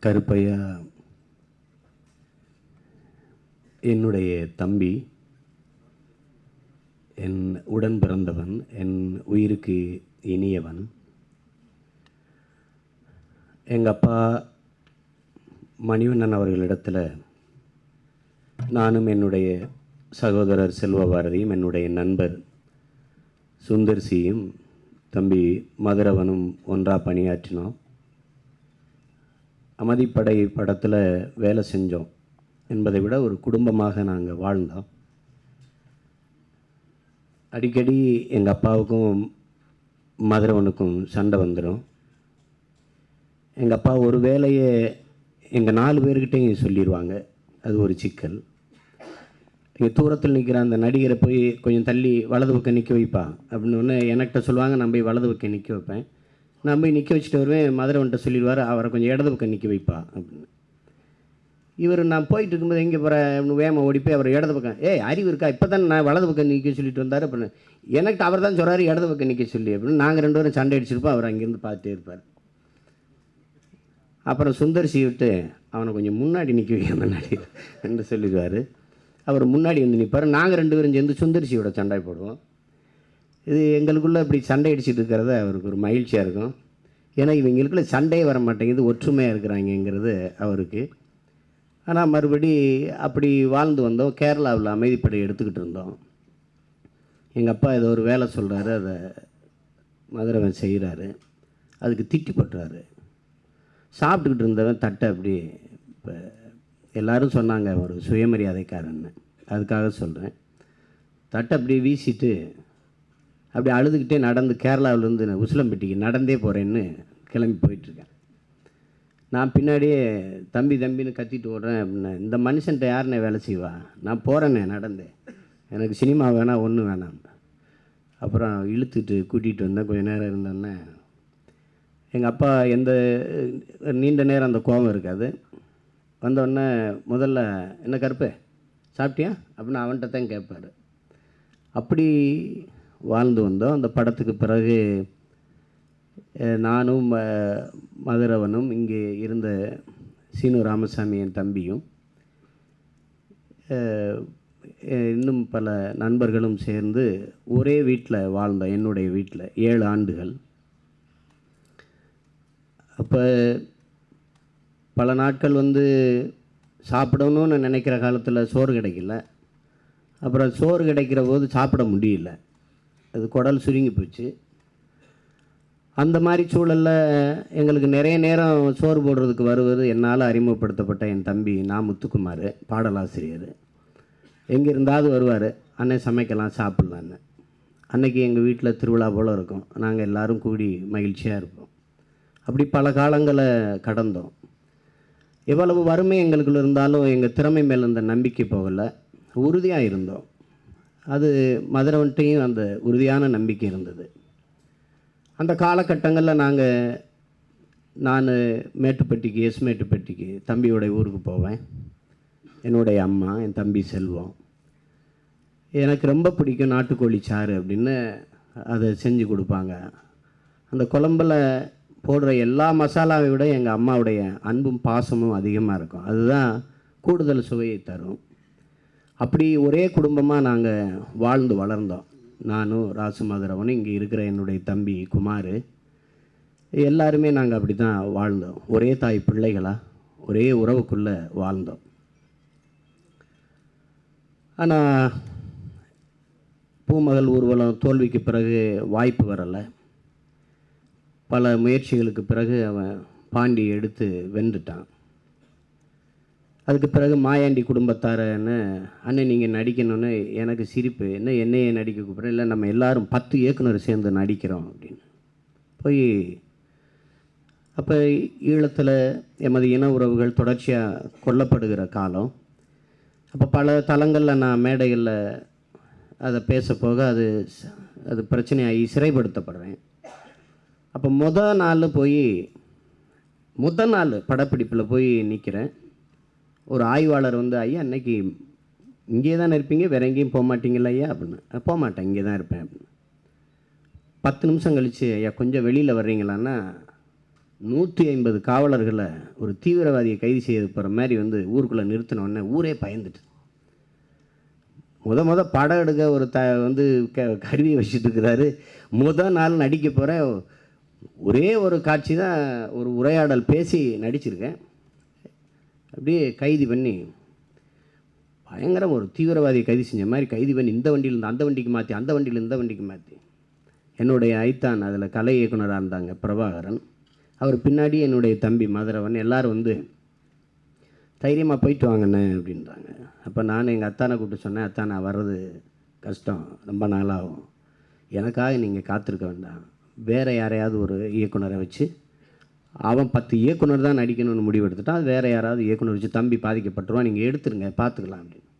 கருப்பையா என்னுடைய தம்பி, என் உடன் பிறந்தவன், என் உயிருக்கு இனியவன். எங்கள் அப்பா மணிவண்ணன் அவர்களிடத்தில் நானும் என்னுடைய சகோதரர் செல்வபாரதியும் என்னுடைய நண்பர் சுந்தர்சியும் தம்பி மதுரவனும் ஒன்றாக பணியாற்றினோம். அமதிப்படை படத்தில் வேலை செஞ்சோம் என்பதை விட ஒரு குடும்பமாக நாங்கள் வாழ்ந்தோம். அடிக்கடி எங்கள் அப்பாவுக்கும் மதுரவனுக்கும் சண்டை வந்துடும். எங்கள் அப்பா ஒரு வேலையை எங்கள் 4 பேர்கிட்டையும் சொல்லிடுவாங்க. அது ஒரு சிக்கல். இங்கே தூரத்தில் நிற்கிற அந்த நடிகரை போய் கொஞ்சம் தள்ளி வலது பக்கம் நிற்க வைப்பா அப்படின்னு ஒன்று என்கிட்ட சொல்லுவாங்க. நான் போய் வலது பக்கம் நிற்க வைப்பேன். நான் போய் நிற்க வச்சுட்டு வருவேன். மதுரவன்ட்ட சொல்லிடுவார், அவரை கொஞ்சம் இடது பக்கம் நிற்க வைப்பா அப்படின்னு. இவர் நான் போயிட்டு இருக்கும்போது எங்கே போகிற வேமா ஓடி போய் அவர் இடது பக்கம், அறிவு இருக்கா, இப்போ தான் நான் வலது பக்கம் நிற்க சொல்லிட்டு வந்தார் அப்படின்னு. எனக்கு அவர் தான் சொல்கிறாரு இடது பக்கம் நிற்க சொல்லி அப்படின்னு. நாங்கள் 2 பேரும் சண்டை அடிச்சிருப்போம். அவர் அங்கேருந்து பார்த்துட்டே இருப்பார். அப்புறம் சுந்தர்சி விட்டு அவனை கொஞ்சம் முன்னாடி நிற்க வைக்க முன்னாடி என்று சொல்லிடுவார். அவர் முன்னாடி வந்து நிற்பார். நாங்கள் 2 பேரும் சேர்ந்து சுந்தர்சியோட சண்டை போடுவோம். இது எங்களுக்குள்ளே இப்படி சண்டை அடிச்சுட்டு இருக்கிறத அவருக்கு ஒரு மகிழ்ச்சியாக இருக்கும். ஏன்னா இவங்களுக்குள்ளே சண்டையே வர மாட்டேங்குது, ஒற்றுமையாக இருக்கிறாங்கிறது அவருக்கு. ஆனால் மறுபடி அப்படி வாழ்ந்து வந்தோம். கேரளாவில் அமைதிப்படை எடுத்துக்கிட்டு இருந்தோம். எங்கள் அப்பா ஏதோ ஒரு வேலை சொல்கிறாரு, அதை மதுரவன் செய்கிறாரு. அதுக்கு திட்டி போட்டுறாரு. சாப்பிட்டுக்கிட்டு இருந்தவன் தட்டை அப்படி, இப்போ எல்லோரும் சொன்னாங்க ஒரு சுயமரியாதைக்காரன்னு, அதுக்காக சொல்கிறேன். தட்டை அப்படியே வீசிட்டு அப்படி அழுதுகிட்டே நடந்து கேரளாவிலேருந்து உசிலம்பட்டிக்கு நடந்தே போகிறேன்னு கிளம்பி போயிட்டுருக்கேன். நான் பின்னாடியே தம்பி தம்பின்னு கத்திட்டு ஓடுறேன் அப்படின்னா, இந்த மனுஷன்ட்ட யாருன்னே வேலை செய்வா, நான் போகிறேன்னே நடந்தேன், எனக்கு சினிமா வேணாம் ஒன்றும் வேணாம். அப்புறம் இழுத்துட்டு கூட்டிகிட்டு வந்தேன். கொஞ்சம் நேரம் இருந்தோன்னே எங்கள் அப்பா எந்த நீண்ட நேரம் அந்த கோபம் இருக்காது. வந்தோடனே முதல்ல என்ன கருப்பு சாப்பிட்டியா அப்படின்னு அவன்கிட்ட தான் கேட்பார். அப்படி வாழ்ந்து வந்தோம். அந்த படத்துக்கு பிறகு நானும் மதுரவனும் இங்கே இருந்த சீனு ராமசாமி என் தம்பியும் இன்னும் பல நண்பர்களும் சேர்ந்து ஒரே வீட்டில் வாழ்ந்தோம். என்னுடைய வீட்டில் 7 ஆண்டுகள். அப்போ பல நாட்கள் சாப்பிடணும்னு நினைக்கிற காலத்தில் சோறு கிடைக்கல. அப்புறம் சோறு கிடைக்கிற போது சாப்பிட முடியல. அது குடல் சுருங்கி போச்சு. அந்த மாதிரி சூழலில் எங்களுக்கு நிறைய நேரம் சோறு போடுறதுக்கு வருவது என்னால் அறிமுகப்படுத்தப்பட்ட என் தம்பி முத்துக்குமார், பாடலாசிரியர். எங்கே இருந்தாவது வருவார், அன்னை சமைக்கலாம் சாப்பிட்லான்னு. அன்னைக்கு எங்கள் வீட்டில் திருவிழா போல் இருக்கும். நாங்கள் எல்லோரும் கூடி மகிழ்ச்சியாக இருப்போம். அப்படி பல காலங்களை கடந்தோம். எவ்வளவு வறுமை எங்களுக்குள்ள இருந்தாலும் எங்கள் திறமை மேலே அந்த நம்பிக்கை போகலை, உறுதியாக இருந்தோம். அது மதுரவன்ட்டையும் அந்த உறுதியான நம்பிக்கை இருந்தது. அந்த காலகட்டங்களில் நான் மேட்டுப்பட்டிக்கு மேட்டுப்பட்டிக்கு தம்பியோடைய ஊருக்கு போவேன். என்னுடைய அம்மா, என் தம்பி செல்வம், எனக்கு ரொம்ப பிடிக்கும் நாட்டுக்கோழி சாறு அப்படின்னு அதை செஞ்சு கொடுப்பாங்க. அந்த குழம்பில் போடுற எல்லா மசாலாவை விட எங்கள் அம்மாவுடைய அன்பும் பாசமும் அதிகமாக இருக்கும். அதுதான் கூடுதல் சுவையை தரும். அப்படி ஒரே குடும்பமாக நாங்கள் வாழ்ந்து வளர்ந்தோம். நானும் ராசு மதுரவனும், இங்கே இருக்கிற என்னுடைய தம்பி குமார், எல்லாருமே நாங்கள் அப்படி தான் வாழ்ந்தோம். ஒரே தாய் பிள்ளைகளாக ஒரே உறவுக்குள்ளே வாழ்ந்தோம். ஆனால் பூமகள் ஊர்வலம் தோல்விக்கு பிறகு வாய்ப்பு வரலை. பல முயற்சிகளுக்கு பிறகு அவன் பாண்டி எடுத்து வென்றுட்டான். அதுக்கு பிறகு மாயாண்டி குடும்பத்தாரன்னு, அண்ணன் நீங்கள் நடிக்கணும்னு எனக்கு சிரிப்பு, என்ன என்னையே நடிக்க கூப்பிட்றேன், இல்லை நம்ம எல்லோரும் 10 இயக்குனர் சேர்ந்து நடிக்கிறோம் அப்படின்னு போய். அப்போ ஈழத்தில் எமது இன உறவுகள் தொடர்ச்சியாக கொல்லப்படுகிற காலம். அப்போ பல தளங்களில் நான் மேடைகளில் அதை பேச போக அது பிரச்சனையாகி சிறைப்படுத்தப்படுறேன். அப்போ முதல் நாள் படப்பிடிப்பில் போய் நிற்கிறேன். ஒரு ஆய்வாளர் ஐயா அன்னைக்கு இங்கே தானே இருப்பீங்க, வேறு எங்கேயும் போக மாட்டீங்களா ஐயா அப்படின்னு. போக மாட்டேன், இங்கே தான் இருப்பேன் அப்படின்னு. 10 நிமிஷம் கழித்து ஐயா கொஞ்சம் வெளியில் வர்றீங்களான்னா 150 காவலர்களை ஒரு தீவிரவாதியை கைது செய்ய போகிற மாதிரி வந்து ஊருக்குள்ளே நிறுத்தினோடனே ஊரே பயந்துட்டு, படம் எடுக்க ஒரு வந்து கருவியை வச்சுட்டு இருக்கிறாரு. நாள் நடிக்க போகிறேன். ஒரே ஒரு காட்சி தான், ஒரு உரையாடல் பேசி நடிச்சிருக்கேன். அப்படியே கைது பண்ணி பயங்கரம் ஒரு தீவிரவாதியை கைது செஞ்ச மாதிரி கைது பண்ணி இந்த வண்டியிலேருந்து அந்த வண்டிக்கு மாற்றி, அந்த வண்டியிலேருந்து இந்த வண்டிக்கு மாற்றி, என்னுடைய ஐத்தான் அதில் கலை இயக்குனராக இருந்தாங்க பிரபாகரன், அவர் பின்னாடி என்னுடைய தம்பி மதுரவன், எல்லோரும் வந்து தைரியமாக போயிட்டு வாங்கண்ணே அப்படின்றாங்க. அப்போ நான் எங்கள் அத்தானை கூப்பிட்டு சொன்னேன், அத்தான் நான் வர்றது கஷ்டம், ரொம்ப நாளாகும், எனக்காக நீங்கள் காத்திருக்க வேண்டாம், வேறு யாரையாவது ஒரு இயக்குனரை வச்சு, அவன் 10 இயக்குனர் தான் நடிக்கணும்னு முடிவு எடுத்துட்டான், அது வேறு யாராவது இயக்குனர் வச்சு தம்பி பாதிக்கப்பட்டுருவான், நீங்கள் எடுத்துருங்க பார்த்துக்கலாம் அப்படின்னு.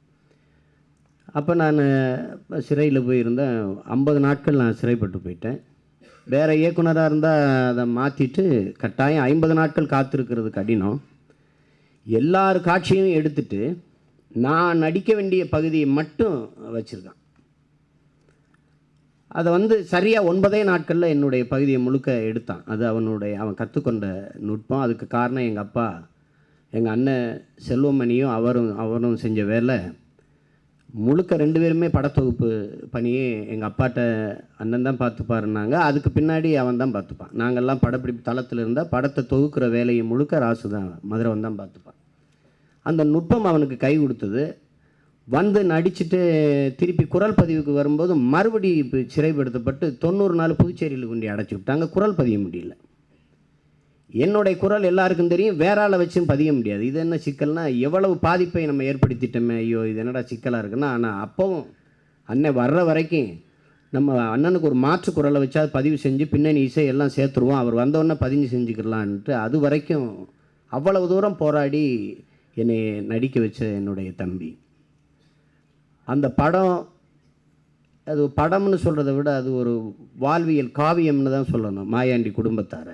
அப்போ நான் சிறையில் போயிருந்தேன். 50 நாட்கள் நான் சிறைப்பட்டு போயிட்டேன். வேறு இயக்குனராக இருந்தால் அதை மாற்றிட்டு கட்டாயம் 50 நாட்கள் காத்திருக்கிறது கடினம். எல்லார் காட்சியும் எடுத்துட்டு நான் நடிக்க வேண்டிய பகுதியை மட்டும் வச்சுருக்கான். அதை வந்து சரியாக 9 நாட்களில் என்னுடைய பகுதியை முழுக்க எடுத்தான். அது அவன் கற்றுக்கொண்ட நுட்பம். அதுக்கு காரணம் எங்கள் அப்பா, எங்கள் அண்ணன் செல்வமணியும் அவரும் செஞ்ச வேலை. முழுக்க 2 பேருமே படத்தொகுப்பு பணியே எங்கள் அப்பாட்ட அண்ணன் தான் பார்த்துப்பாருன்னாங்க. அதுக்கு பின்னாடி அவன் தான் பார்த்துப்பான். நாங்கள்லாம் படப்பிடிப்பு தளத்தில் இருந்தால் படத்தை தொகுக்கிற வேலையை முழுக்க ராசு தான், மதுரவன் தான் பார்த்துப்பான். அந்த நுட்பம் அவனுக்கு கை கொடுத்தது. வந்து நடிச்சுட்டு திருப்பி குரல் பதிவுக்கு வரும்போது மறுபடி இப்போ சிறைப்படுத்தப்பட்டு 90 நாள் புதுச்சேரியில் கொண்டு அடைச்சி விட்டாங்க. குரல் பதிய முடியல. என்னுடைய குரல் எல்லாருக்கும் தெரியும், வேற ஆளை வச்சும் பதிய முடியாது. இது என்ன சிக்கல்னா, எவ்வளவு பாதிப்பை நம்ம ஏற்படுத்திட்டோமே, ஐயோ இது என்னடா சிக்கலாக இருக்குன்னா. ஆனால் அப்போவும் அண்ணன் வர்ற வரைக்கும் நம்ம அண்ணனுக்கு ஒரு மாற்று குரலை வச்சா பதிவு செஞ்சு பின்னணி இசை எல்லாம் சேர்த்துருவோம், அவர் வந்தோடனே பதிஞ்சு செஞ்சுக்கலான்ட்டு அது வரைக்கும் அவ்வளவு தூரம் போராடி என்னை நடிக்க வச்ச என்னுடைய தம்பி. அந்த படம், அது படம்னு சொல்கிறத விட அது ஒரு வாழ்வியல் காவியம்னு தான் சொல்லணும். மாயாண்டி குடும்பத்தார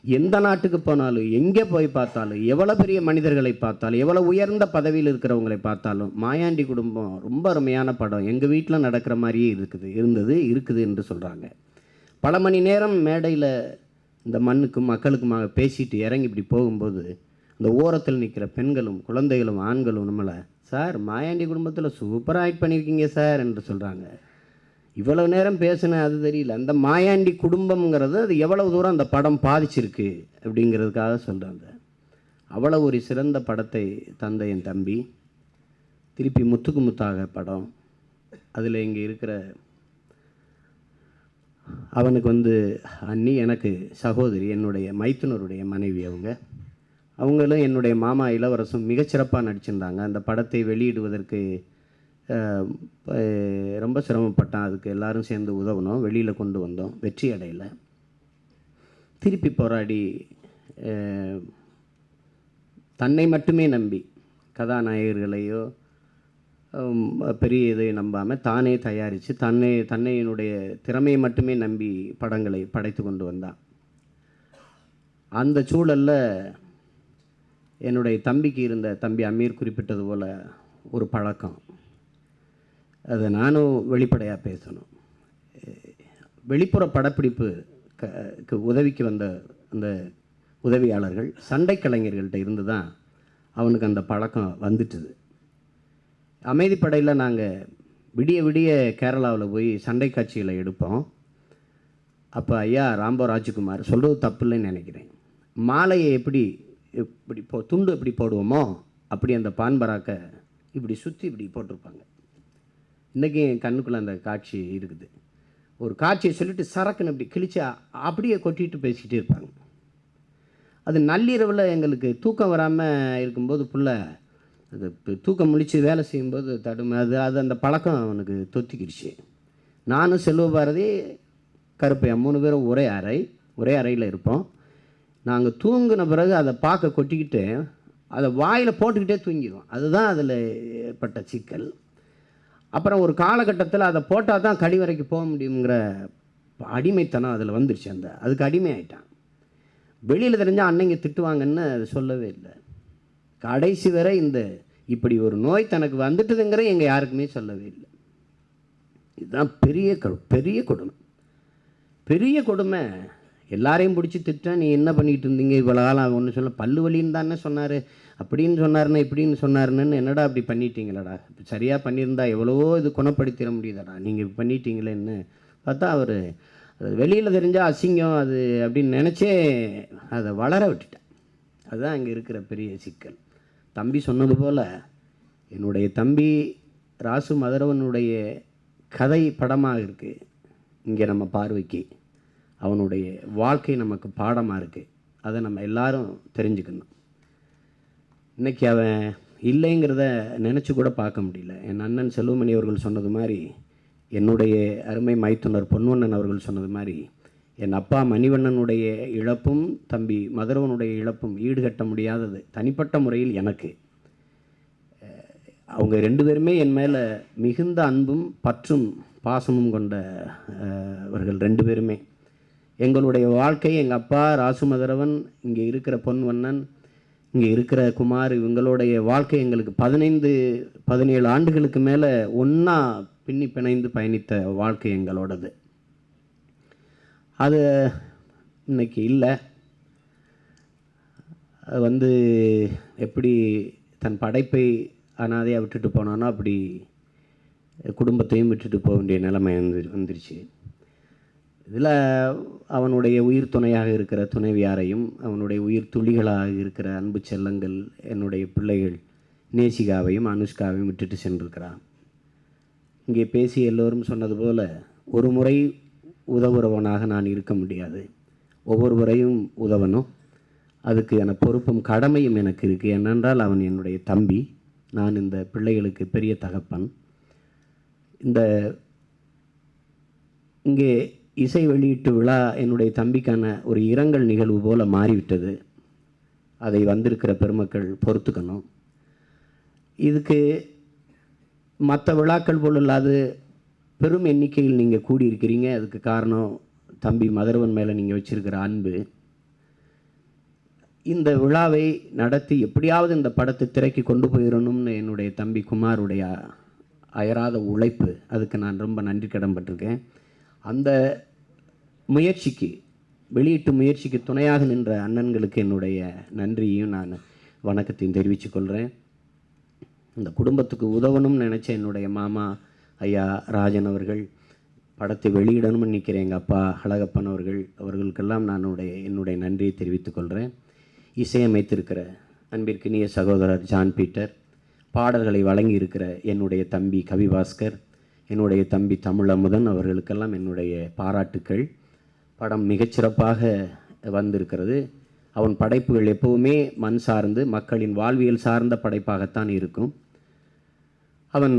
எந்த நாட்டுக்கு போனாலும், எங்கே போய் பார்த்தாலும், எவ்வளோ பெரிய மனிதர்களை பார்த்தாலும், எவ்வளோ உயர்ந்த பதவியில் இருக்கிறவங்களை பார்த்தாலும், மாயாண்டி குடும்பம் ரொம்ப அருமையான படம். எங்கள் வீட்டில் நடக்கிற மாதிரியே இருக்குது என்று சொல்கிறாங்க. பல மணி நேரம் மேடையில் இந்த மண்ணுக்கும் மக்களுக்குமாக பேசிட்டு இறங்கி இப்படி போகும்போது அந்த ஓரத்தில் நிற்கிற பெண்களும் குழந்தைகளும் ஆண்களும் நம்மளை, சார் மாயாண்டி குடும்பத்தில் சூப்பராக ஆக்ட் பண்ணியிருக்கீங்க சார் என்று சொல்கிறாங்க. இவ்வளோ நேரம் பேசுனேன் அது தெரியல. அந்த மாயாண்டி குடும்பம்ங்கிறது அது எவ்வளவு தூரம் அந்த படம் பாதிச்சிருக்கு அப்படிங்கிறதுக்காக சொல்கிறாங்க. அவ்வளோ ஒரு சிறந்த படத்தை தந்த என் தம்பி. திருப்பி முத்துக்கு முத்தாக படம், அதில் இங்கே இருக்கிற அவனுக்கு வந்து அண்ணி, எனக்கு சகோதரி, என்னுடைய மைத்துனருடைய மனைவி. அவங்களும் என்னுடைய மாமா இளவரசும் மிகச்சிறப்பாக நடிச்சிருந்தாங்க. அந்த படத்தை வெளியிடுவதற்கு ரொம்ப சிரமப்பட்டான். அதுக்கு எல்லோரும் சேர்ந்து உதவணும், வெளியில் கொண்டு வந்தோம், வெற்றி அடையலை. திருப்பி போராடி தன்னை மட்டுமே நம்பி, கதாநாயகர்களையோ பெரிய இதை நம்பாமல் தானே தயாரித்து தன்னையினுடைய திறமையை மட்டுமே நம்பி படங்களை படைத்து கொண்டு வந்தான். அந்த சூழலில் என்னுடைய தம்பிக்கு இருந்த, தம்பி அமீர் குறிப்பிட்டது போல் ஒரு பழக்கம், அதை நானும் வெளிப்படையாக பேசணும். வெளிப்புற படப்பிடிப்பு உதவிக்கு வந்த அந்த உதவியாளர்கள் சண்டை கலைஞர்கள்ட்ட இருந்து தான் அவனுக்கு அந்த பழக்கம் வந்துட்டுது. அமைதிப்படையில் நாங்கள் விடிய விடிய கேரளாவில் போய் சண்டை காட்சிகளை எடுப்போம். அப்போ ஐயா ராம்போ ராஜ்குமார் சொல்கிறது தப்பு இல்லைன்னு நினைக்கிறேன், மாலையை இப்படி துண்டு எப்படி போடுவோமோ அப்படி அந்த பான்பராக்கை இப்படி சுற்றி இப்படி போட்டிருப்பாங்க. இன்றைக்கி என் கண்ணுக்குள்ளே அந்த காட்சி இருக்குது. ஒரு காட்சியை சொல்லிவிட்டு சரக்குன்னு இப்படி கிழிச்சா அப்படியே கொட்டிட்டு பேசிக்கிட்டே இருப்பாங்க. அது நள்ளிரவில் எங்களுக்கு தூக்கம் வராமல் இருக்கும்போது புள்ள அது தூக்கம் முழித்து வேலை செய்யும்போது அது அந்த பழக்கம் அவனுக்கு தொத்திக்கிடுச்சு. நானும் செல்வபாரதி கருப்பையா 3 பேரும் ஒரே அறையில் இருப்போம். நாங்கள் தூங்கின பிறகு அதை பார்க்க கொட்டிக்கிட்டு அதை வாயில் போட்டுக்கிட்டே தூங்கிடுவோம். அதுதான் அதில் ஏற்பட்ட சிக்கல். அப்புறம் ஒரு காலகட்டத்தில் அதை போட்டால் தான் கடி வரைக்கும் போக முடியுங்கிற அடிமைத்தனம் அதில் வந்துருச்சு. அதுக்கு அடிமை ஆகிட்டான். வெளியில் தெரிஞ்சால் அன்னைங்க திட்டுவாங்கன்னு அது சொல்லவே இல்லை. கடைசி வரை இப்படி ஒரு நோய் தனக்கு வந்துட்டுதுங்கிற எங்கள் யாருக்குமே சொல்லவே இல்லை. இதுதான் பெரிய கொடுமை. எல்லாரையும் பிடிச்சி திட்டேன், நீ என்ன பண்ணிகிட்டு இருந்தீங்க இவ்வளோ காலம்? ஒன்று சொல்ல பல்லு வலின்னு தானே சொன்னார், அப்படின்னு சொன்னாருன்னா இப்படின்னு சொன்னாருன்னு, என்னடா அப்படி பண்ணிட்டீங்களடா? சரியாக பண்ணியிருந்தா எவ்வளவோ இது குணப்படுத்திட முடியுதடா, நீங்கள் இப்படி பண்ணிட்டீங்களேன்னு பார்த்தா அவர் அது வெளியில் தெரிஞ்சால் அசிங்கம் அது அப்படின்னு நினச்சே அதை வளர விட்டுட்டேன். அதுதான் அங்கே இருக்கிற பெரிய சிக்கல். தம்பி சொன்னது போல் என்னுடைய தம்பி ராசு மதரவனுடைய கதை படமாக இருக்குது இங்கே நம்ம பார்வைக்கு. அவனுடைய வாழ்க்கை நமக்கு பாடமாக இருக்குது. அதை நம்ம எல்லாரும் தெரிஞ்சுக்கணும். இன்றைக்கி அவன் இல்லைங்கிறத நினச்சி கூட பார்க்க முடியல. என் அண்ணன் செல்வமணி அவர்கள் சொன்னது மாதிரி, என்னுடைய அருமை மைத்துனர் பொன்வண்ணன் அவர்கள் சொன்னது மாதிரி, என் அப்பா மணிவண்ணனுடைய இழப்பும் தம்பி மதரவனுடைய இழப்பும் ஈடுகட்ட முடியாதது தனிப்பட்ட முறையில் எனக்கு. அவங்க 2 பேருமே என் மேலே மிகுந்த அன்பும் பற்றும் பாசமும் கொண்ட அவர்கள் 2 பேருமே. எங்களுடைய வாழ்க்கை, எங்கள் அப்பா ராசு மதரவன், இங்கே இருக்கிற பொன்வண்ணன், இங்கே இருக்கிற குமார், இவங்களுடைய வாழ்க்கை எங்களுக்கு 15-17 ஆண்டுகளுக்கு மேலே ஒன்றா பின்னி பிணைந்து பயணித்த வாழ்க்கை எங்களோடது. அது இன்னைக்கு இல்லை. அது எப்படி தன் படைப்பை அனாதையாக விட்டுட்டு போனானோ அப்படி குடும்பத்தையும் விட்டுட்டு போக வேண்டிய நிலைமை வந்துருச்சு. இதில் அவனுடைய உயிர் துணையாக இருக்கிற துணைவியாரையும், அவனுடைய உயிர் துளிகளாக இருக்கிற அன்பு செல்லங்கள் என்னுடைய பிள்ளைகள் நேசிகாவையும் அனுஷ்காவையும் விட்டுட்டு சென்றிருக்கிறான். இங்கே பேசி எல்லோரும் சொன்னது போல் ஒரு முறை உதவுறவனாக நான் இருக்க முடியாது. ஒவ்வொரு முறையும் உதவணும். அதுக்கு என பொறுப்பும் கடமையும் எனக்கு இருக்குது. ஏனென்றால் அவன் என்னுடைய தம்பி, நான் இந்த பிள்ளைகளுக்கு பெரிய தகப்பன். இங்கே இசை வெளியீட்டு விழா என்னுடைய தம்பிக்கான ஒரு இரங்கல் நிகழ்வு போல் மாறிவிட்டது. அதை வந்திருக்கிற பெருமக்கள் பொறுத்துக்கணும். இதுக்கு மற்ற விழாக்கள் போல் இல்லாது பெரும் எண்ணிக்கையில் நீங்கள் கூடியிருக்கிறீங்க. அதுக்கு காரணம் தம்பி மதரவன் மேலே நீங்கள் வச்சுருக்கிற அன்பு. இந்த விழாவை நடத்தி எப்படியாவது இந்த படத்தை திரைக்கு கொண்டு போயிடணும்னு என்னுடைய தம்பி குமாருடைய அயராத உழைப்பு, அதுக்கு நான் ரொம்ப நன்றி கடன்பட்டிருக்கேன். அந்த முயற்சிக்கு, வெளியீட்டு முயற்சிக்கு துணையாக நின்ற அண்ணன்களுக்கு என்னுடைய நன்றியையும் நான் வணக்கத்தையும் தெரிவித்துக்கொள்கிறேன். இந்த குடும்பத்துக்கு உதவணும்னு நினச்ச என்னுடைய மாமா ஐயா ராஜன் அவர்கள், படத்தை வெளியிடணும்னு நினைக்கிறேன் எங்கள் அப்பா அழகப்பன் அவர்களுக்கெல்லாம் என்னுடைய நன்றியை தெரிவித்துக்கொள்கிறேன். இசையமைத்திருக்கிற அன்பிற்கினிய சகோதரர் ஜான் பீட்டர், பாடல்களை வழங்கியிருக்கிற என்னுடைய தம்பி கவிபாஸ்கர், என்னுடைய தம்பி தமிழமுதன் அவர்களுக்கெல்லாம் என்னுடைய பாராட்டுக்கள். படம் மிகச்சிறப்பாக வந்திருக்கிறது. அவன் படைப்புகள் எப்போவுமே மண் சார்ந்து மக்களின் வாழ்வியல் சார்ந்த படைப்பாகத்தான் இருக்கும். அவன்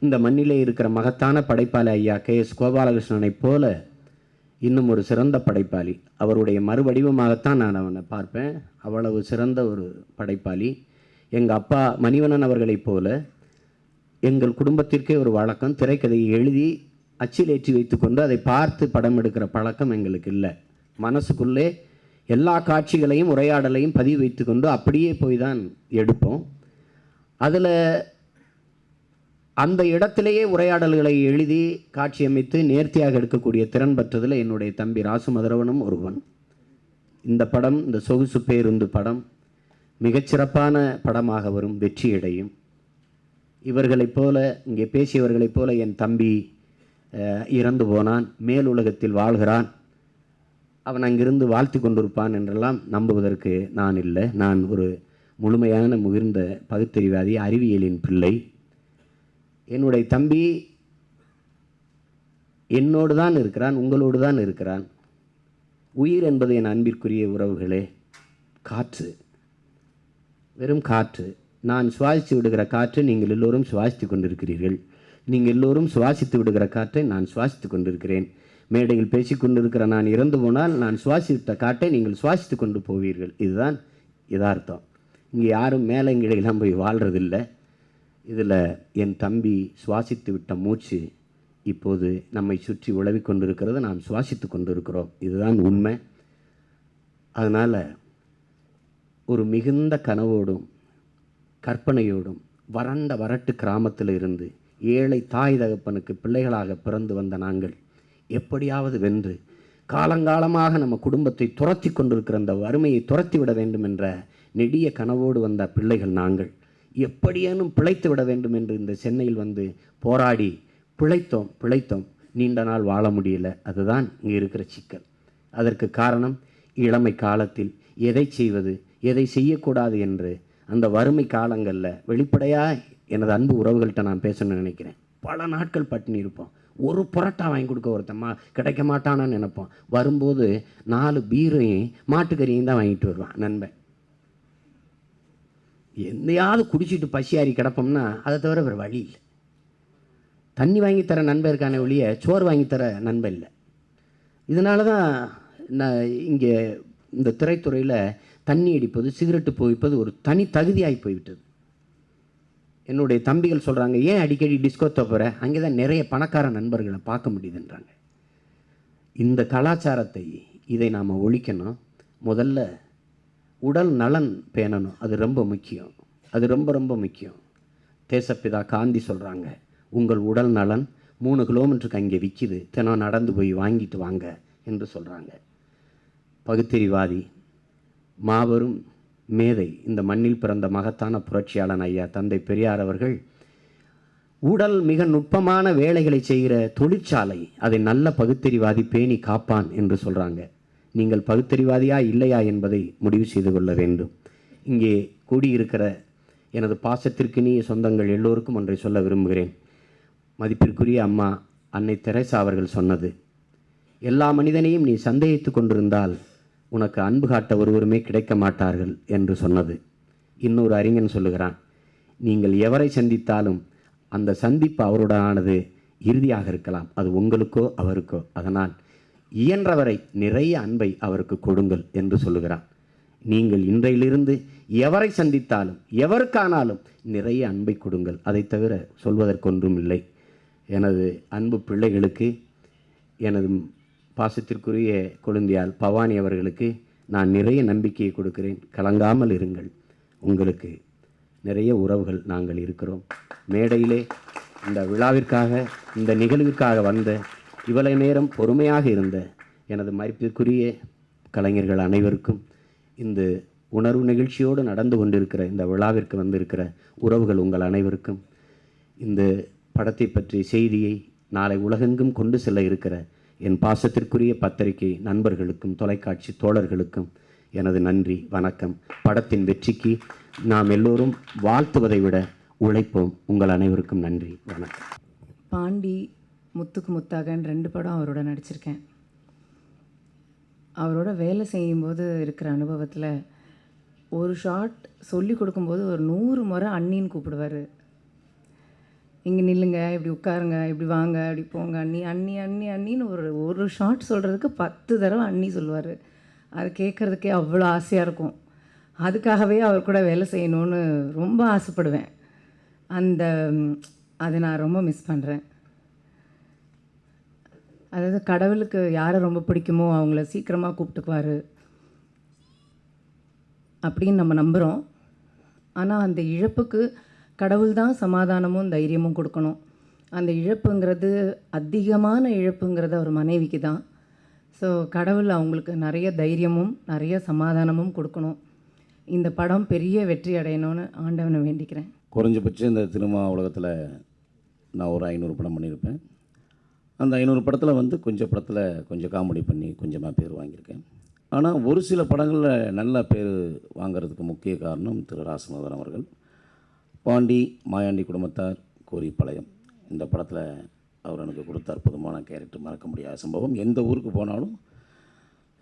இந்த மண்ணிலே இருக்கிற மகத்தான படைப்பாளி ஐயா KS கோபாலகிருஷ்ணனைப் போல இன்னும் ஒரு சிறந்த படைப்பாளி, அவருடைய மறுவடிவமாகத்தான் நான் அவனை பார்ப்பேன். அவ்வளவு சிறந்த ஒரு படைப்பாளி. எங்கள் அப்பா மணிவண்ணன் அவர்களைப் போல எங்கள் குடும்பத்திற்கே ஒரு வழக்கம், திரைக்கதையை எழுதி அச்சிலேற்றி வைத்துக்கொண்டு அதை பார்த்து படம் எடுக்கிற பழக்கம் எங்களுக்கு இல்லை. மனசுக்குள்ளே எல்லா காட்சிகளையும் உரையாடலையும் பதிவு வைத்துக்கொண்டு அப்படியே போய் தான் எடுப்போம். அதில் அந்த இடத்திலேயே உரையாடல்களை எழுதி காட்சி அமைத்து நேர்த்தியாக எடுக்கக்கூடிய திறன் பெற்றதில் என்னுடைய தம்பி ராசு மதரவனும் ஒருவன். இந்த படம், இந்த சொகுசு பேருந்து படம் மிகச்சிறப்பான படமாக வரும், வெற்றியடையும். இவர்களைப் போல, இங்கே பேசியவர்களைப் போல என் தம்பி இறந்து போனான், மேல் உலகத்தில் வாழ்கிறான், அவன் அங்கிருந்து வாழ்த்தி கொண்டிருப்பான் என்றெல்லாம் நம்புவதற்கு நான் இல்லை. நான் ஒரு முழுமையான முதிர்ந்த பகுத்தறிவாதி, அறிவியலின் பிள்ளை. என்னுடைய தம்பி என்னோடு தான் இருக்கிறான், உங்களோடு தான் இருக்கிறான். உயிர் என்பது என் அன்பிற்குரிய உறவுகளே காற்று, வெறும் காற்று. நான் சுவாசித்து விடுகிற காற்றை நீங்கள் எல்லோரும் சுவாசித்து கொண்டிருக்கிறீர்கள். நீங்கள் எல்லோரும் சுவாசித்து விடுகிற காற்றை நான் சுவாசித்து கொண்டிருக்கிறேன். மேடையில் பேசிக்கொண்டிருக்கிற நான் இறந்து போனால் நான் சுவாசித்த காற்றை நீங்கள் சுவாசித்து கொண்டு போவீர்கள். இதுதான் யதார்த்தம். இங்கே யாரும் மேலே இங்கெல்லாம் போய் வாழ்கிறதில்லை. இதில் என் தம்பி சுவாசித்து விட்ட மூச்சு இப்போது நம்மை சுற்றி உழவி கொண்டிருக்கிறது, நாம் சுவாசித்து கொண்டிருக்கிறோம். இதுதான் உண்மை. அதனால் ஒரு மிகுந்த கனவோடும் கற்பனையோடும் வறண்ட வறட்டு கிராமத்தில் இருந்து ஏழை தாய் தகப்பனுக்கு பிள்ளைகளாக பிறந்து வந்த நாங்கள் எப்படியாவது வென்று காலங்காலமாக நம்ம குடும்பத்தை துரத்தி கொண்டிருக்கிற அந்த வறுமையை துரத்தி விட வேண்டும் என்ற நெடிய கனவோடு வந்த பிள்ளைகள் நாங்கள். எப்படியேனும் பிழைத்து விட வேண்டும் என்று இந்த சென்னையில் வந்து போராடி பிழைத்தோம். நீண்ட நாள் வாழ முடியல. அதுதான் இங்கே இருக்கிற சிக்கல். அதற்கு காரணம் இளமை காலத்தில் எதை செய்வது எதை செய்யக்கூடாது என்று அந்த வறுமை காலங்களில் வெளிப்படையாக எனது அன்பு உறவுகள்கிட்ட நான் பேசணும்னு நினைக்கிறேன். பல நாட்கள் பட்டினி இருப்போம். ஒரு புரோட்டா வாங்கி கொடுக்க ஒருத்தம்மா கிடைக்க மாட்டானான்னு நினைப்போம். வரும்போது 4 பீரையும் மாட்டுக்கறியும் தான் வாங்கிட்டு வருவான் நண்பன். எந்தையாவது குடிச்சிட்டு பசியாரி கிடப்போம்னா அதை தவிர வேறு வழி இல்லை. தண்ணி வாங்கி தர நண்பன் இருக்கானே ஒழிய சோறு வாங்கி தர நண்பன் இல்லை. இதனால தான் நான் இங்கே இந்த திரைத்துறையில் தண்ணி அடிப்பது சிகரெட்டு புகைப்பது ஒரு தனி தகுதியாகி போய்விட்டது. என்னுடைய தம்பிகள் சொல்கிறாங்க, ஏன் அடிக்கடி டிஸ்கோ தோப்புற, அங்கே தான் நிறைய பணக்கார நண்பர்களை பார்க்க முடியுதுன்றாங்க. இந்த கலாச்சாரத்தை இதை நாம் ஒழிக்கணும். முதல்ல உடல் நலன் பேணணும். அது ரொம்ப முக்கியம். அது ரொம்ப ரொம்ப முக்கியம். தேசப்பிதா காந்தி சொல்கிறாங்க, உங்கள் உடல் நலன் 3 கிலோமீட்டருக்கு அங்கே விற்கிது, தினம் நடந்து போய் வாங்கிட்டு வாங்க என்று சொல்கிறாங்க. பகுத்தறிவாதி மாபெரும் மேதை, இந்த மண்ணில் பிறந்த மகத்தான புரட்சியாளன் ஐயா தந்தை பெரியார் அவர்கள் உடல் மிக நுட்பமான வேலைகளை செய்கிற தொழிற்சாலை, அதை நல்ல பகுத்தறிவாதி பேணி காப்பான் என்று சொல்கிறாங்க. நீங்கள் பகுத்தறிவாதியா இல்லையா என்பதை முடிவு செய்து கொள்ள வேண்டும். இங்கே கூடியிருக்கிற எனது பாசத்திற்கினிய சொந்தங்கள் எல்லோருக்கும் ஒன்றை சொல்ல விரும்புகிறேன். மதிப்பிற்குரிய அம்மா அன்னை தெரேசா அவர்கள் சொன்னது, எல்லா மனிதனையும் நீ சந்தேகித்து கொண்டிருந்தால் உனக்கு அன்பு காட்ட ஒருவருமே கிடைக்க மாட்டார்கள் என்று சொன்னது. இன்னொரு அறிஞன் சொல்லுகிறான், நீங்கள் எவரை சந்தித்தாலும் அந்த சந்திப்பு அவருடனானது இறுதியாக இருக்கலாம், அது உங்களுக்கோ அவருக்கோ. அதனால் இயன்றவரை நிறைய அன்பை அவருக்கு கொடுங்கள் என்று சொல்லுகிறான். நீங்கள் இன்றையிலிருந்து எவரை சந்தித்தாலும் எவருக்கானாலும் நிறைய அன்பை கொடுங்கள். அதை தவிர சொல்வதற்கொன்றும் இல்லை. எனது அன்பு பிள்ளைகளுக்கு, எனது பாசத்திற்குரிய கொழுந்தியால் பவானி அவர்களுக்கு நான் நிறைய நம்பிக்கையை கொடுக்கிறேன். கலங்காமல் இருங்கள். உங்களுக்கு நிறைய உறவுகள் நாங்கள் இருக்கிறோம். மேடையிலே இந்த விழாவிற்காக, இந்த நிகழ்விற்காக வந்த இவ்வளவு நேரம் பொறுமையாக இருந்த எனது மதிப்பிற்குரிய கலைஞர்கள் அனைவருக்கும், இந்த உணர்வு நிகழ்ச்சியோடு நடந்து கொண்டிருக்கிற இந்த விழாவிற்கு வந்திருக்கிற உறவுகள் உங்கள் அனைவருக்கும், இந்த படத்தை பற்றிய செய்தியை நாளை உலகெங்கும் கொண்டு செல்ல இருக்கிற என் பாசத்திற்குரிய பத்திரிகை நண்பர்களுக்கும் தொலைக்காட்சி தோழர்களுக்கும் எனது நன்றி, வணக்கம். படத்தின் வெற்றிக்கு நாம் எல்லோரும் வாழ்த்துவதை விட உழைப்போம். உங்கள் அனைவருக்கும் நன்றி, வணக்கம். பாண்டி, முத்துக்கு முத்தாகன்னு 2 படம் அவரோட நடிச்சிருக்கேன். அவரோட வேலை செய்யும்போது இருக்கிற அனுபவத்தில் ஒரு ஷாட் சொல்லி கொடுக்கும்போது ஒரு 100 முறை அண்ணின்னு கூப்பிடுவார். இங்கே நில்லுங்க, இப்படி உட்காருங்க, இப்படி வாங்க, இப்படி போங்க, அண்ணி அண்ணி அண்ணி அண்ணின்னு ஒரு ஷாட் சொல்கிறதுக்கு 10 தடவை அண்ணி சொல்லுவார். அது கேட்குறதுக்கே அவ்வளோ ஆசையாக இருக்கும். அதுக்காகவே அவர் கூட வேலை செய்யணுன்னு ரொம்ப ஆசைப்படுவேன். அதை நான் ரொம்ப மிஸ் பண்ணுறேன். அதாவது கடவுளுக்கு யாரை ரொம்ப பிடிக்குமோ அவங்கள சீக்கிரமாக கூப்பிட்டுக்குவார் அப்படின்னு நம்ம நம்புகிறோம். ஆனால் அந்த இழப்புக்கு கடவுள் தான் சமாதானமும் தைரியமும் கொடுக்கணும். அந்த இழப்புங்கிறது, அதிகமான இழப்புங்கிறது அவர் மனைவிக்கு தான். ஸோ கடவுள் அவங்களுக்கு நிறைய தைரியமும் நிறைய சமாதானமும் கொடுக்கணும். இந்த படம் பெரிய வெற்றி அடையணும்னு ஆண்டவனை வேண்டிக்கிறேன். குறைஞ்சபட்சம் இந்த சினிமா உலகத்தில் நான் ஒரு 500 படம் பண்ணியிருப்பேன். அந்த 500 படத்தில் வந்து கொஞ்சம் படத்தில் கொஞ்சம் காமெடி பண்ணி கொஞ்சமாக பேர் வாங்கியிருக்கேன். ஆனால் ஒரு சில படங்களில் நல்ல பேர் வாங்கிறதுக்கு முக்கிய காரணம் திரு ராசநாதன் அவர்கள். பாண்டி, மாயாண்டி குடும்பத்தார், கோரிப்பாளையம், இந்த படத்தில் அவர் எனக்கு கொடுத்த அற்புதமான கேரக்டர், மறக்க முடியாத சம்பவம். எந்த ஊருக்கு போனாலும்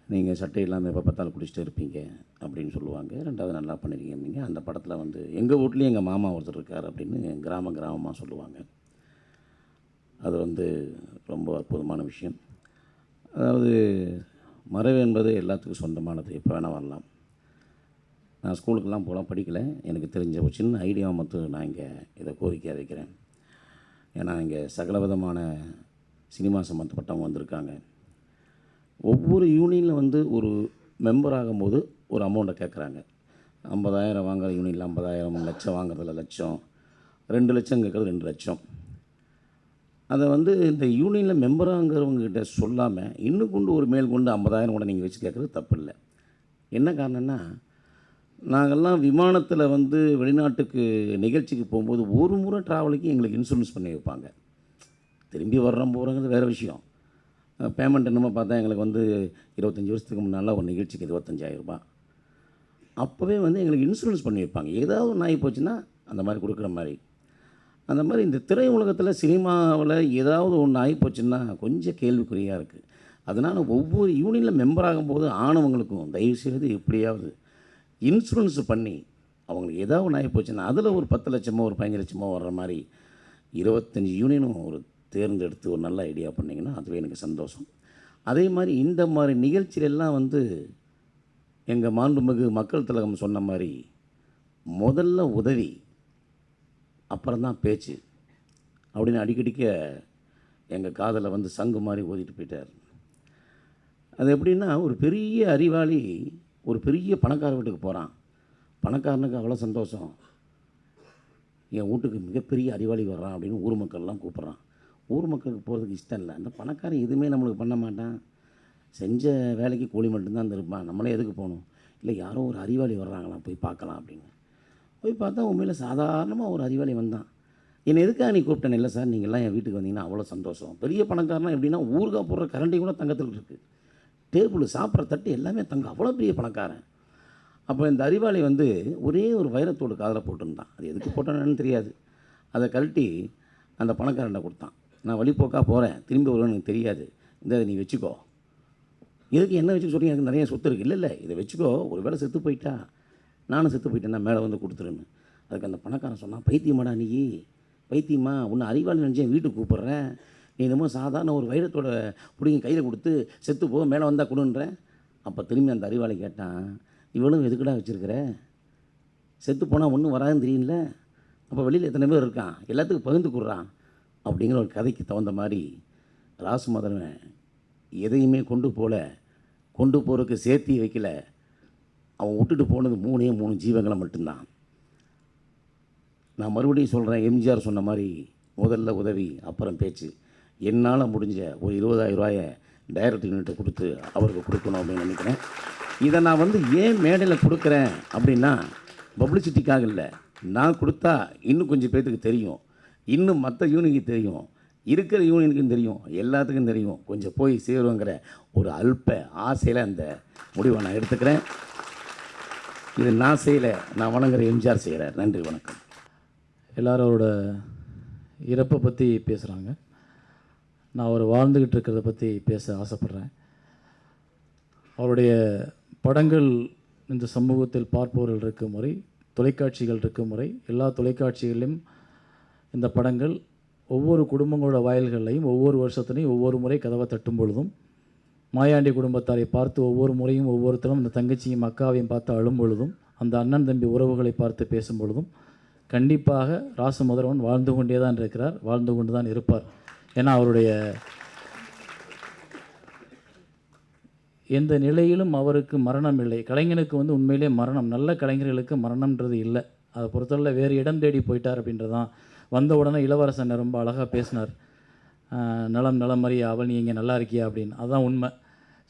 நீங்கள் சட்டை இல்லாமல் எப்போ பார்த்தாலும் குடிச்சிட்டு இருப்பீங்க அப்படின்னு சொல்லுவாங்க. 2வது நல்லா பண்ணிருக்கீங்க அப்படிங்க. அந்த படத்தில் வந்து எங்கள் வீட்லேயும் எங்கள் மாமா ஒருத்தர் இருக்கார் அப்படின்னு கிராமமாக சொல்லுவாங்க. அது வந்து ரொம்ப அற்புதமான விஷயம். அதாவது மறைவு என்பது எல்லாத்துக்கும் சொந்தமானது, எப்போ வேணால் வரலாம். நான் ஸ்கூலுக்கெல்லாம் போகலாம், படிக்கலை. எனக்கு தெரிஞ்ச ஒரு சின்ன ஐடியாவை மட்டும் நான் இங்கே இதை கோரிக்கையாக வைக்கிறேன். ஏன்னா இங்கே சகல விதமான சினிமா சம்மந்தப்பட்டவங்க வந்திருக்காங்க. ஒவ்வொரு யூனியனில் வந்து ஒரு மெம்பர் ஆகும்போது ஒரு அமௌண்ட்டை கேட்குறாங்க. 50,000 வாங்குற யூனியனில் 50,000, லட்சம் வாங்குறதுல லட்சம், 2 லட்சம் கேட்குறது 2 லட்சம். அதை வந்து இந்த யூனியனில் மெம்பராங்கிறவங்ககிட்ட சொல்லாமல் இன்னும் கொண்டு ஒரு மேல் கொண்டு 50,000 கூட நீங்கள் வச்சு கேட்குறது தப்பு இல்லை. என்ன காரணம்னா, நாங்கள்லாம் விமானத்தில் வந்து வெளிநாட்டுக்கு நிகழ்ச்சிக்கு போகும்போது ஒரு முறை ட்ராவலுக்கு எங்களுக்கு இன்சூரன்ஸ் பண்ணி வைப்பாங்க. திரும்பி வர்றோம் போகிறோங்கிறது வேறு விஷயம். பேமெண்ட் என்னமோ பார்த்தா எங்களுக்கு வந்து 25 வருஷத்துக்கு முன்னால் ஒரு நிகழ்ச்சிக்கு 25,000 ரூபாய். அப்போவே வந்து எங்களுக்கு இன்சூரன்ஸ் பண்ணி வைப்பாங்க. ஏதாவது ஒன்று ஆகி போச்சுன்னா அந்த மாதிரி கொடுக்குற மாதிரி. அந்த மாதிரி இந்த திரை உலகத்தில் சினிமாவில் ஏதாவது ஒன்று ஆகி போச்சுன்னா கொஞ்சம் கேள்விக்குறியாக இருக்குது. அதனால் ஒவ்வொரு யூனியனில் மெம்பர் ஆகும்போது ஆனவங்களுக்கும் தயவுசெய்து எப்படியாவது இன்சூரன்ஸ் பண்ணி அவங்களுக்கு ஏதாவது ஒன்று ஆகி போச்சுன்னா அதில் ஒரு 10 லட்சமோ ஒரு 15 லட்சமோ வர்ற மாதிரி 25 யூனியனும் ஒரு தேர்ந்தெடுத்து ஒரு நல்ல ஐடியா பண்ணிங்கன்னா அதுவே எனக்கு சந்தோஷம். அதே மாதிரி இந்த மாதிரி நிகழ்ச்சியிலெல்லாம் வந்து எங்கள் மாண்புமிகு மக்கள் திலகம் சொன்ன மாதிரி முதல்ல உதவி அப்புறம்தான் பேச்சு அப்படின்னு அடிக்கடிக்க எங்கள் காதில் வந்து சங்கு மாதிரி ஓதிட்டு போயிட்டார். அது எப்படின்னா, ஒரு பெரிய அறிவாளி ஒரு பெரிய பணக்கார வீட்டுக்கு போகிறான். பணக்காரனுக்கு அவ்வளோ சந்தோஷம், என் வீட்டுக்கு மிகப்பெரிய அறிவாளி வர்றான் அப்படின்னு ஊர் மக்கள்லாம் கூப்பிட்றான். ஊர் மக்களுக்கு போகிறதுக்கு இஷ்டம் இல்லை. அந்த பணக்காரன் எதுவுமே நம்மளுக்கு பண்ண மாட்டான், செஞ்ச வேலைக்கு கூலி மட்டும்தான் இருப்பான், நம்மளே எதுக்கு போகணும், இல்லை யாரோ ஒரு அறிவாளி வர்றாங்களாம் போய் பார்க்கலாம் அப்படின்னு போய் பார்த்தா உண்மையில் சாதாரணமாக ஒரு அறிவாளி வந்தான். என்னை எதுக்காக நீ கூப்பிட்டேன்? இல்லை சார், நீங்கள்லாம் என் வீட்டுக்கு வந்தீங்கன்னா அவ்வளோ சந்தோஷம். பெரிய பணக்காரனா எப்படின்னா ஊறுகாய் போடுற கரண்டி கூட தங்கத்தில் இருக்குது, டேபிள் சாப்பிட்ற தட்டு எல்லாமே தங்கம், அவ்வளோ பெரிய பணக்காரன். அப்போ இந்த அறிவாளி வந்து ஒரே ஒரு வைரத்தோடு காதில் போட்டுருந்தான். அது எதுக்கு போட்டானு தெரியாது. அதை கழட்டி அந்த பணக்காரன்ட்ட கொடுத்தான். நான் வழிபோக்காக போகிறேன், திரும்பி வருவேன்னு எனக்கு தெரியாது, இந்த நீ வச்சுக்கோ. எதுக்கு என்ன வச்சுக்க சொல்கிறீங்க? எனக்கு நிறைய சொத்து இருக்குது. இல்லை இதை வச்சுக்கோ, ஒரு வேளை செத்து போயிட்டா நானும் செத்து போயிட்டேன்னா மேலே வந்து கொடுத்துருன்னு. அதுக்கு அந்த பணக்காரன் சொன்னான், பைத்தியமாடா நீ, பைத்தியமா, உன்னை அறிவாளி நினச்சி என் வீட்டுக்கு கூப்பிட்றேன், நீ என்னமோ சாதாரண ஒரு வைரத்தோட பிடிங்கி கையில் கொடுத்து செத்து போ, மேலே வந்தால் கொடுன்றேன். அப்போ திரும்பி அந்த அறிவாளி கேட்டான், இவளும் எதுக்குடா வச்சுருக்கிற, செத்து போனால் ஒன்றும் வராதுன்னு தெரியல, அப்போ வெளியில் எத்தனை பேர் இருக்கான், எல்லாத்துக்கும் பகிர்ந்து கொடுறான் அப்படிங்கிற ஒரு கதைக்கு தகுந்த மாதிரி ராசுமதன் எதையுமே கொண்டு போகிறதுக்கு சேர்த்தி வைக்கல. அவன் விட்டுட்டு போனது 3 ஜீவங்களை மட்டும்தான். நான் மறுபடியும் சொல்கிறேன், எம்ஜிஆர் சொன்ன மாதிரி முதல்ல உதவி அப்புறம் பேச்சு. என்னால் முடிஞ்ச ஒரு 20,000 ரூபாயை டைரக்டர் யூனிட்டை கொடுத்து அவருக்கு கொடுக்கணும் அப்படின்னு நினைக்கிறேன். இதை நான் வந்து ஏன் மேடையில் கொடுக்குறேன் அப்படின்னா, பப்ளிசிட்டிக்காக இல்லை, நான் கொடுத்தா இன்னும் கொஞ்சம் பேர்த்துக்கு தெரியும், இன்னும் மற்ற யூனியனுக்கு தெரியும், இருக்கிற யூனியனுக்கும் தெரியும், எல்லாத்துக்கும் தெரியும், கொஞ்சம் போய் சேருங்கிற ஒரு அல்ப ஆசையில் அந்த முடிவை நான் எடுத்துக்கிறேன். இது நான் செய்யலை, நான் வணங்குற எம்ஜிஆர் செய்கிறேன். நன்றி, வணக்கம். எல்லாரும் அவரோட இறப்பை பற்றி பேசுகிறாங்க. நான் அவர் வாழ்ந்துக்கிட்டு இருக்கிறத பற்றி பேச ஆசைப்பட்றேன். அவருடைய படங்கள் இந்த சமூகத்தில் பார்ப்பவர்கள் இருக்கும் முறை, தொலைக்காட்சிகள் இருக்கும் முறை, எல்லா தொலைக்காட்சிகளிலும் இந்த படங்கள் ஒவ்வொரு குடும்பங்களோட வாயில்களையும் ஒவ்வொரு வருஷத்துலையும் ஒவ்வொரு முறை கதவை தட்டும் பொழுதும், மாயாண்டி குடும்பத்தாரை பார்த்து ஒவ்வொரு முறையும் ஒவ்வொருத்தரும் இந்த தங்கச்சியும் அக்காவையும் பார்த்து அழும் பொழுதும், அந்த அண்ணன் தம்பி உறவுகளை பார்த்து பேசும் பொழுதும் கண்டிப்பாக ராசமுதல்வன் வாழ்ந்து கொண்டே தான் இருக்கிறார், வாழ்ந்து கொண்டு தான் இருப்பார். ஏன்னா அவருடைய எந்த நிலையிலும் அவருக்கு மரணம் இல்லை. கலைஞனுக்கு வந்து உண்மையிலே மரணம், நல்ல கலைஞர்களுக்கு மரணம்ன்றது இல்லை. அதை பொறுத்தவரை வேறு இடம் தேடி போயிட்டார் அப்படின்றதான். வந்த உடனே இளவரசன் ரொம்ப அழகாக பேசினார், நலம் நலம் அறிய அவள் நீ இங்கே நல்லா இருக்கியா அப்படின்னு. அதுதான் உண்மை.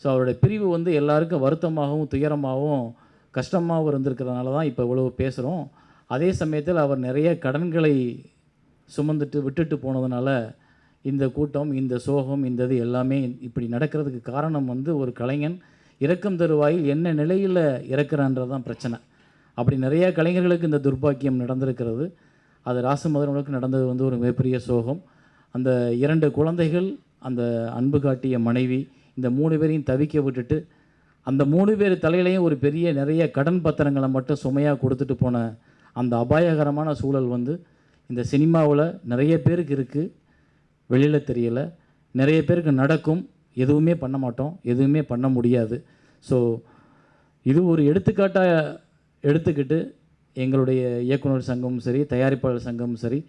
ஸோ அவருடைய பிரிவு வந்து எல்லாருக்கும் வருத்தமாகவும் துயரமாகவும் கஷ்டமாகவும் இருந்திருக்கிறதுனால தான் இப்போ இவ்வளவு பேசுகிறோம். அதே சமயத்தில் அவர் நிறைய கடன்களை சுமந்துட்டு விட்டுட்டு போனதுனால இந்த கூட்டம், இந்த சோகம், இந்த இது எல்லாமே இப்படி நடக்கிறதுக்கு காரணம் வந்து ஒரு கலைஞன் இறக்கும் தருவாயில் என்ன நிலையில் இறக்குறான்றது தான் பிரச்சனை. அப்படி நிறையா கலைஞர்களுக்கு இந்த துர்பாக்கியம் நடந்திருக்கிறது. அது ராசமுதல்வனுக்கு நடந்தது வந்து ஒரு மிகப்பெரிய சோகம். அந்த 2 குழந்தைகள், அந்த அன்பு காட்டிய மனைவி, இந்த 3 பேரையும் தவிக்க விட்டுட்டு அந்த 3 பேர் தலையிலையும் ஒரு பெரிய நிறைய கடன் பத்திரங்களை மட்டும் சுமையாக கொடுத்துட்டு போன அந்த அபாயகரமான சூழல் வந்து இந்த சினிமாவில் நிறைய பேருக்கு இருக்குது, வெளியில் தெரியலை. நிறைய பேருக்கு நடக்கும், எதுவுமே பண்ண மாட்டோம், எதுவுமே பண்ண முடியாது. ஸோ இது ஒரு எடுத்துக்காட்டாக எடுத்துக்கிட்டு எங்களுடைய இயக்குனர் சங்கமும் சரி, தயாரிப்பாளர் சங்கமும் சரி,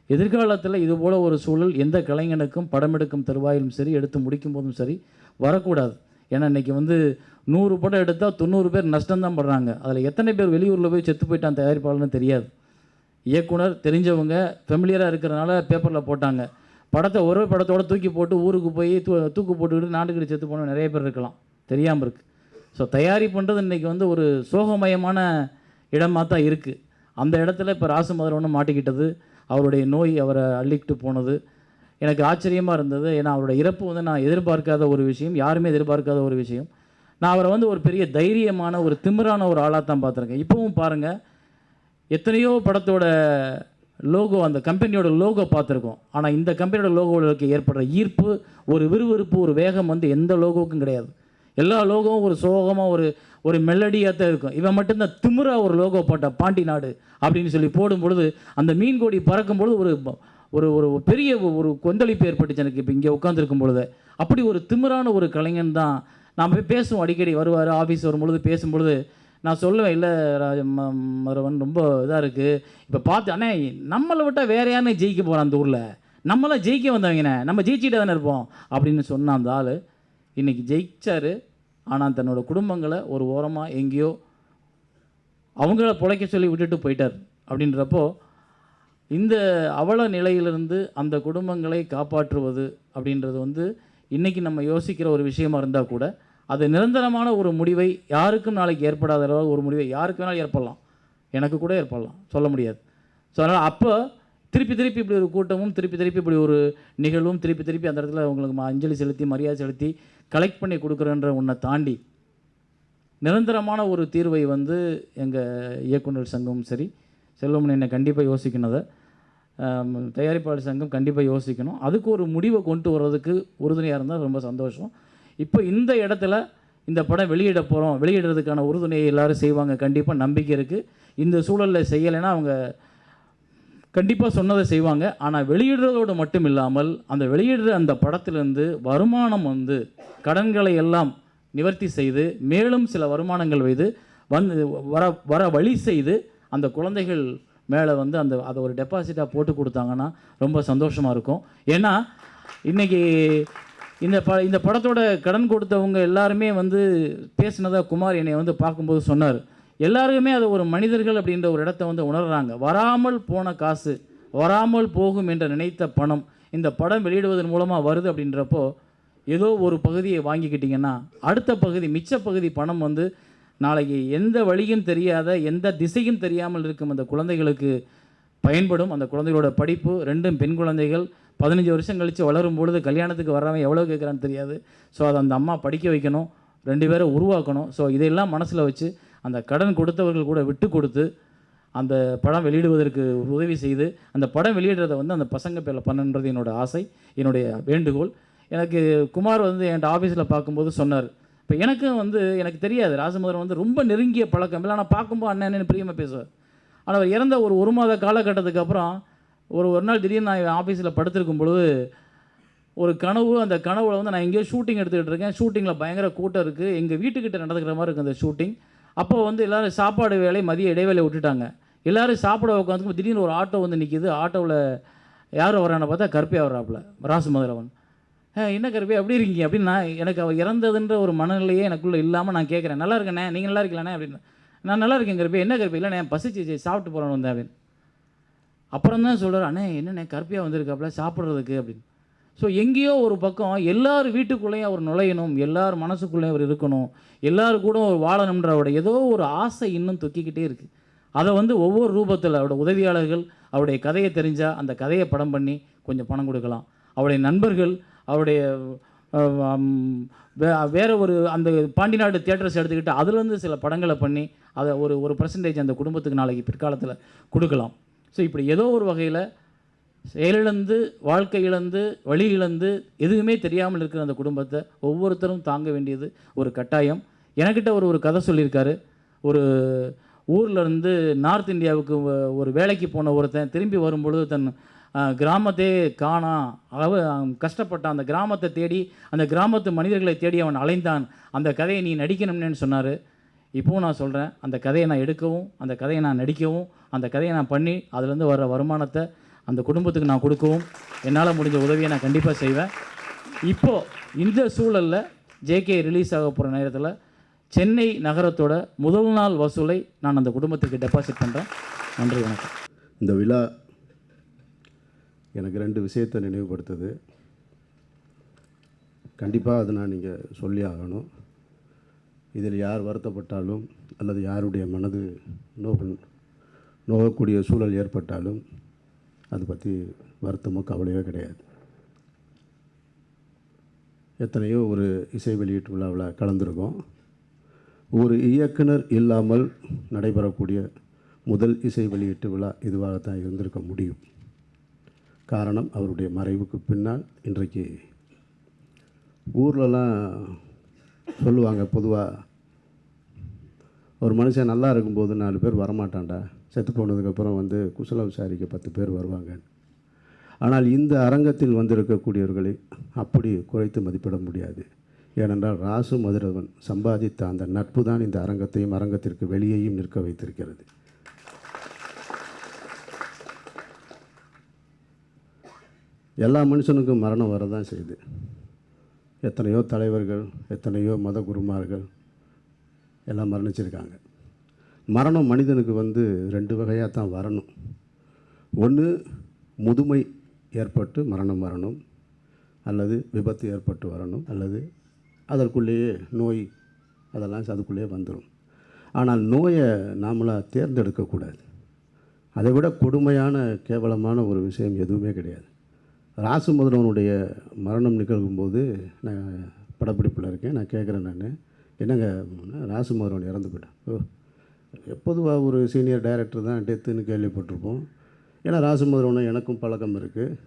எதிர்காலத்தில் இதுபோல் ஒரு சூழல் எந்த கலைஞனுக்கும் படம் எடுக்கும் தருவாயிலும் சரி, எடுத்து முடிக்கும் போதும் சரி வரக்கூடாது. ஏன்னா இன்றைக்கி வந்து 100 படம் எடுத்தால் 90 பேர் நஷ்டம்தான் படுறாங்க. அதில் எத்தனை பேர் வெளியூரில் போய் செத்து போயிட்டான் தயாரிப்பாளர்னு தெரியாது. இயக்குனர் தெரிஞ்சவங்க ஃபெமிலியராக இருக்கிறதுனால பேப்பரில் போட்டாங்க. படத்தை ஒரே படத்தோட தூக்கி போட்டு ஊருக்கு போய் தூக்கு போட்டுக்கிட்டு நாட்டுக்கிட்டு செத்து போன நிறைய பேர் இருக்கலாம், தெரியாமல் இருக்குது. ஸோ தயாரிப்புன்றது இன்றைக்கி வந்து ஒரு சோகமயமான இடமாக தான் இருக்குது. அந்த இடத்துல இப்போ ராசுமதுரவன் மாட்டிக்கிட்டது, அவருடைய நோய் அவரை அள்ளிக்கிட்டு போனது எனக்கு ஆச்சரியமாக இருந்தது. ஏன்னா அவரோட இறப்பு வந்து நான் எதிர்பார்க்காத ஒரு விஷயம், யாருமே எதிர்பார்க்காத ஒரு விஷயம். நான் அவரை வந்து ஒரு பெரிய தைரியமான ஒரு திமிரான ஒரு ஆளாக தான் பார்த்துருக்கேன். இப்போவும் பாருங்கள், எத்தனையோ படத்தோட லோகோ, அந்த கம்பெனியோட லோகோ பார்த்துருக்கோம். ஆனால் இந்த கம்பெனியோட லோகோவுக்கு ஏற்படுற ஈர்ப்பு, ஒரு விறுவிறுப்பு, ஒரு வேகம் வந்து எந்த லோகோவுக்கும் கிடையாது. எல்லா லோகோவும் ஒரு சோகமாக ஒரு மெலடியாக தான் இருக்கும். இவன் மட்டும்தான் திமிரா ஒரு லோகோ போட்ட பாண்டி நாடு அப்படின்னு சொல்லி போடும் பொழுது, அந்த மீன் கொடி பறக்கும் பொழுது ஒரு ஒரு பெரிய ஒரு கொந்தளிப்பு ஏற்பட்டுச்சு எனக்கு. இப்போ இங்கே உட்காந்துருக்கும் பொழுது அப்படி ஒரு திமிரான ஒரு கலைஞன் தான். நான் போய் பேசுவோம், அடிக்கடி வருவார், ஆஃபீஸ் வரும்பொழுது பேசும்பொழுது நான் சொல்லுவேன், இல்லை மதுரவன் ரொம்ப இதாக இருக்குது, இப்போ பார்த்து அண்ணே நம்மளை விட்டால் வேற யாருன்னு ஜெயிக்க போகிறான் அந்த ஊரில், நம்மளாம் ஜெயிக்க வந்தவங்கண்ணே, நம்ம ஜெயிச்சிட்டு தானே இருப்போம் அப்படின்னு சொன்ன அந்த ஆள் இன்றைக்கி ஜெயிச்சார். ஆனால் தன்னோட குடும்பங்களை ஒரு ஓரமாக எங்கேயோ அவங்கள பிழைக்க சொல்லி விட்டுட்டு போயிட்டார். அப்படின்றப்போ இந்த அவல நிலையிலிருந்து அந்த குடும்பங்களை காப்பாற்றுவது அப்படின்றது வந்து இன்றைக்கி நம்ம யோசிக்கிற ஒரு விஷயமா இருந்தால் கூட, அது நிரந்தரமான ஒரு முடிவை யாருக்கும் நாளைக்கு ஏற்படாத அளவு ஒரு முடிவை யாருக்கு வேணாலும் ஏற்படலாம், எனக்கு கூட ஏற்படலாம், சொல்ல முடியாது. ஸோ அதனால் அப்போ திருப்பி இப்படி ஒரு கூட்டமும் திருப்பி இப்படி ஒரு நிகழ்வும் திருப்பி அந்த இடத்துல அவங்களுக்கு அஞ்சலி செலுத்தி மரியாதை செலுத்தி கலெக்ட் பண்ணி கொடுக்குறன்ற ஒன்றை தாண்டி நிரந்தரமான ஒரு தீர்வை வந்து எங்கள் இயக்குனர் சங்கமும் சரி, செல்வமணி என்னை கண்டிப்பாக யோசிக்கணும், அதை தயாரிப்பாளர் சங்கம் கண்டிப்பாக யோசிக்கணும். அதுக்கு ஒரு முடிவை கொண்டு வர்றதுக்கு உறுதுணையாக இருந்தால் ரொம்ப சந்தோஷம். இப்போ இந்த இடத்துல இந்த படம் வெளியிடுறதுக்கான உறுதுணையை எல்லோரும் செய்வாங்க, கண்டிப்பாக நம்பிக்கை இருக்குது. இந்த சூழலில் செய்யலைன்னா அவங்க கண்டிப்பாக சொன்னதை செய்வாங்க. ஆனால் வெளியிடுறதோடு மட்டும் இல்லாமல் அந்த வெளியிடுற அந்த படத்திலிருந்து வருமானம் வந்து கடன்களை எல்லாம் நிவர்த்தி செய்து மேலும் சில வருமானங்கள் வைத்து வர வழி செய்து அந்த குழந்தைகள் மேலே வந்து அதை ஒரு டெபாசிட்டாக போட்டு கொடுத்தாங்கன்னா ரொம்ப சந்தோஷமாக இருக்கும். ஏன்னா இன்றைக்கி இந்த படத்தோட கடன் கொடுத்தவங்க எல்லாருமே வந்து பேசினதாக குமார் என்னை வந்து பார்க்கும்போது சொன்னார், எல்லாருக்குமே அது ஒரு மனிதர்கள் அப்படின்ற ஒரு இடத்த வந்து உணர்கிறாங்க. வராமல் போன காசு, வராமல் போகும் என்று நினைத்த பணம் இந்த படம் வெளியிடுவதன் மூலமாக வருது. அப்படின்றப்போ ஏதோ ஒரு பகுதியை வாங்கிக்கிட்டிங்கன்னா அடுத்த பகுதி, மிச்ச பகுதி பணம் வந்து நாளைக்கு எந்த வழியும் தெரியாத, எந்த திசையும் தெரியாமல் இருக்கும் அந்த குழந்தைகளுக்கு பயன்படும். அந்த குழந்தைகளோட படிப்பு, 2 பெண் குழந்தைகள் 15 வருஷம் கழித்து வளரும் பொழுது கல்யாணத்துக்கு வர்றவன் எவ்வளோ கேட்குறான்னு தெரியாது. ஸோ அதை அந்த அம்மா படிக்க வைக்கணும், 2 பேரை உருவாக்கணும். ஸோ இதையெல்லாம் மனசில் வச்சு அந்த கடன் கொடுத்தவர்கள் கூட விட்டு கொடுத்து அந்த படம் வெளியிடுவதற்கு உதவி செய்து அந்த படம் வெளியிடுறதை வந்து அந்த பசங்க பேரில் பண்ணணுன்றது என்னோடய ஆசை, என்னுடைய வேண்டுகோள். எனக்கு குமார் வந்து என்கிட்ட ஆஃபீஸில் பார்க்கும்போது சொன்னார், இப்போ எனக்கும் வந்து எனக்கு தெரியாது, ராசமுதிரன் வந்து ரொம்ப நெருங்கிய பழக்கம் இல்லை, ஆனால் பார்க்கும்போது அண்ணன் பிரியமாக பேசுவார். ஆனால் அவர் இறந்த ஒரு மாத காலகட்டத்துக்கு அப்புறம் ஒரு நாள் திடீர்னு நான் ஆஃபீஸில் படுத்திருக்கும் பொழுது ஒரு கனவு, அந்த கனவுல வந்து நான் எங்கேயோ ஷூட்டிங் எடுத்துக்கிட்டு இருக்கேன், ஷூட்டிங்கில் பயங்கர கூட்டம் இருக்குது, எங்கள் வீட்டுக்கிட்ட நடந்துக்கிற மாதிரி இருக்குது அந்த ஷூட்டிங். அப்போ வந்து எல்லோரும் சாப்பாடு வேலை மதிய இடைவேளை விட்டுட்டாங்க, எல்லோரும் சாப்பிட உட்காந்துக்கும் திடீர்னு ஒரு ஆட்டோ வந்து நிற்கிது. ஆட்டோவில் யார் வரான்னு பார்த்தா கருப்பையாக வர்றாப்புல ராசுமதுரவன். என்ன கருப்பையா எப்படி இருக்கீங்க அப்படின்னு எனக்கு அவர் இறந்ததுன்ற ஒரு மனநிலையே எனக்குள்ளே இல்லாமல் நான் கேட்குறேன், நல்லா இருக்கண்ணே, நீங்கள் நல்லா இருக்கலாண்ணே அப்படின்னு. நான் நல்லா இருக்கேன் கருப்பையா, என்ன கருப்பையா, இல்லைண்ணே பசிச்சு சாப்பிட்டு போகிறேன்னு வந்தேன் அப்படின்னு. அப்புறம் தான் சொல்கிறார், அண்ணே என்னண்ணே கருப்பையாக வந்திருக்காப்புல சாப்பிட்றதுக்கு அப்படின்னு. ஸோ எங்கேயோ ஒரு பக்கம் எல்லார் வீட்டுக்குள்ளேயும் அவர் நுழையணும், எல்லார் மனசுக்குள்ளேயும் அவர் இருக்கணும், எல்லோரும் கூட ஒரு வாழணுன்ற அவருடைய ஏதோ ஒரு ஆசை இன்னும் தொக்கிக்கிட்டே இருக்குது. அதை வந்து ஒவ்வொரு ரூபத்தில் அவருடைய உதவியாளர்கள் அவருடைய கதையை தெரிஞ்சால் அந்த கதையை படம் பண்ணி கொஞ்சம் பணம் கொடுக்கலாம். அவருடைய நண்பர்கள் அவருடைய வேறு ஒரு அந்த பாண்டிநாடு தியேட்டர்ஸ் எடுத்துக்கிட்டு அதுலேருந்து சில படங்களை பண்ணி அதை ஒரு பர்சன்டேஜ் அந்த குடும்பத்துக்கு நாளைக்கு பிற்காலத்தில் கொடுக்கலாம். ஸோ இப்படி ஏதோ ஒரு வகையில் செயலிழந்து, வாழ்க்கை இழந்து, வழி இழந்து, எதுவுமே தெரியாமல் இருக்கிற அந்த குடும்பத்தை ஒவ்வொருத்தரும் தாங்க வேண்டியது ஒரு கட்டாயம். எனக்கிட்ட ஒரு கதை சொல்லியிருக்காரு. ஒரு ஊர்லேருந்து நார்த் இந்தியாவுக்கு ஒரு வேலைக்கு போன ஒருத்தன் திரும்பி வரும்பொழுது தன் கிராமத்தையே காணா, கஷ்டப்பட்டான், அந்த கிராமத்தை தேடி அந்த கிராமத்து மனிதர்களை தேடி அவன் அலைந்தான். அந்த கதையை நீ நடிக்கணும்னு சொன்னார். இப்போவும் நான் சொல்கிறேன், அந்த கதையை நான் எடுக்கவும், அந்த கதையை நான் நடிக்கவும், அந்த கதையை நான் பண்ணி அதுலேருந்து வர வருமானத்தை அந்த குடும்பத்துக்கு நான் கொடுக்கவும் என்னால் முடிஞ்ச உதவியை நான் கண்டிப்பாக செய்வேன். இப்போது இந்த சூழலில் ஜேகே ரிலீஸ் ஆக போகிற நேரத்தில் சென்னை நகரத்தோட முதல் நாள் வசூலை நான் அந்த குடும்பத்துக்கு டெபாசிட் பண்ணுறேன். நன்றி, வணக்கம். இந்த விழா எனக்கு 2 விஷயத்தை நினைவுபடுத்துது. கண்டிப்பாக அதை நான் இங்கே சொல்லி ஆகணும். இதில் யார் வருத்தப்பட்டாலும் அல்லது யாருடைய மனது நோகக்கூடிய சூழல் ஏற்பட்டாலும் அதை பற்றி வருத்தமோ கவலையோ கிடையாது. எத்தனையோ ஒரு இசை வெளியீட்டு விழாவில் கலந்துருக்கோம். ஒரு இயக்குனர் இல்லாமல் நடைபெறக்கூடிய முதல் இசை வெளியீட்டு விழா இதுவாகத்தான் இருந்திருக்க முடியும். காரணம், அவருடைய மறைவுக்கு பின்னால் இன்றைக்கு ஊர்லலாம் சொல்லுவாங்க, பொதுவாக ஒரு மனுஷன் நல்லா இருக்கும்போது 4 பேர் வரமாட்டான்டா, செத்து போனதுக்கப்புறம் வந்து குசல விசாரிக்க 10 பேர் வருவாங்க. ஆனால் இந்த அரங்கத்தில் வந்திருக்கக்கூடியவர்களை அப்படி குறைத்து மதிப்பிட முடியாது. ஏனென்றால் ராசு மதுரவன் சம்பாதித்த அந்த நட்பு தான் இந்த அரங்கத்தையும் அரங்கத்திற்கு வெளியேயும் நிற்க வைத்திருக்கிறது. எல்லா மனுஷனுக்கும் மரணம் வரதான் செய்யுது. எத்தனையோ தலைவர்கள், எத்தனையோ மத குருமார்கள் எல்லாம் மரணிச்சிருக்காங்க. மரணம் மனிதனுக்கு வந்து 2 வகையாக தான் வரணும். ஒன்று, முதுமை ஏற்பட்டு மரணம் வரணும், அல்லது விபத்து ஏற்பட்டு வரணும், அல்லது அதற்குள்ளேயே நோய் அதெல்லாம் அதுக்குள்ளேயே வந்துடும். ஆனால் நோயை நாமளாக தேர்ந்தெடுக்கக்கூடாது. அதை விட கொடுமையான கேவலமான ஒரு விஷயம் எதுவுமே கிடையாது. ராசு மதுரவனுடைய மரணம் நிகழ்வும்போது நான் படப்பிடிப்பில் இருக்கேன். நான் கேட்குறேன், நான் என்னங்க ராசு மதுரவன் இறந்து போயிட்டேன். எப்போதுவாக ஒரு சீனியர் டைரக்டர் தான் டெத்துன்னு கேள்விப்பட்டிருப்போம். ஏன்னா ராசு மதுரவனும் எனக்கும் பழக்கம் இருக்குது.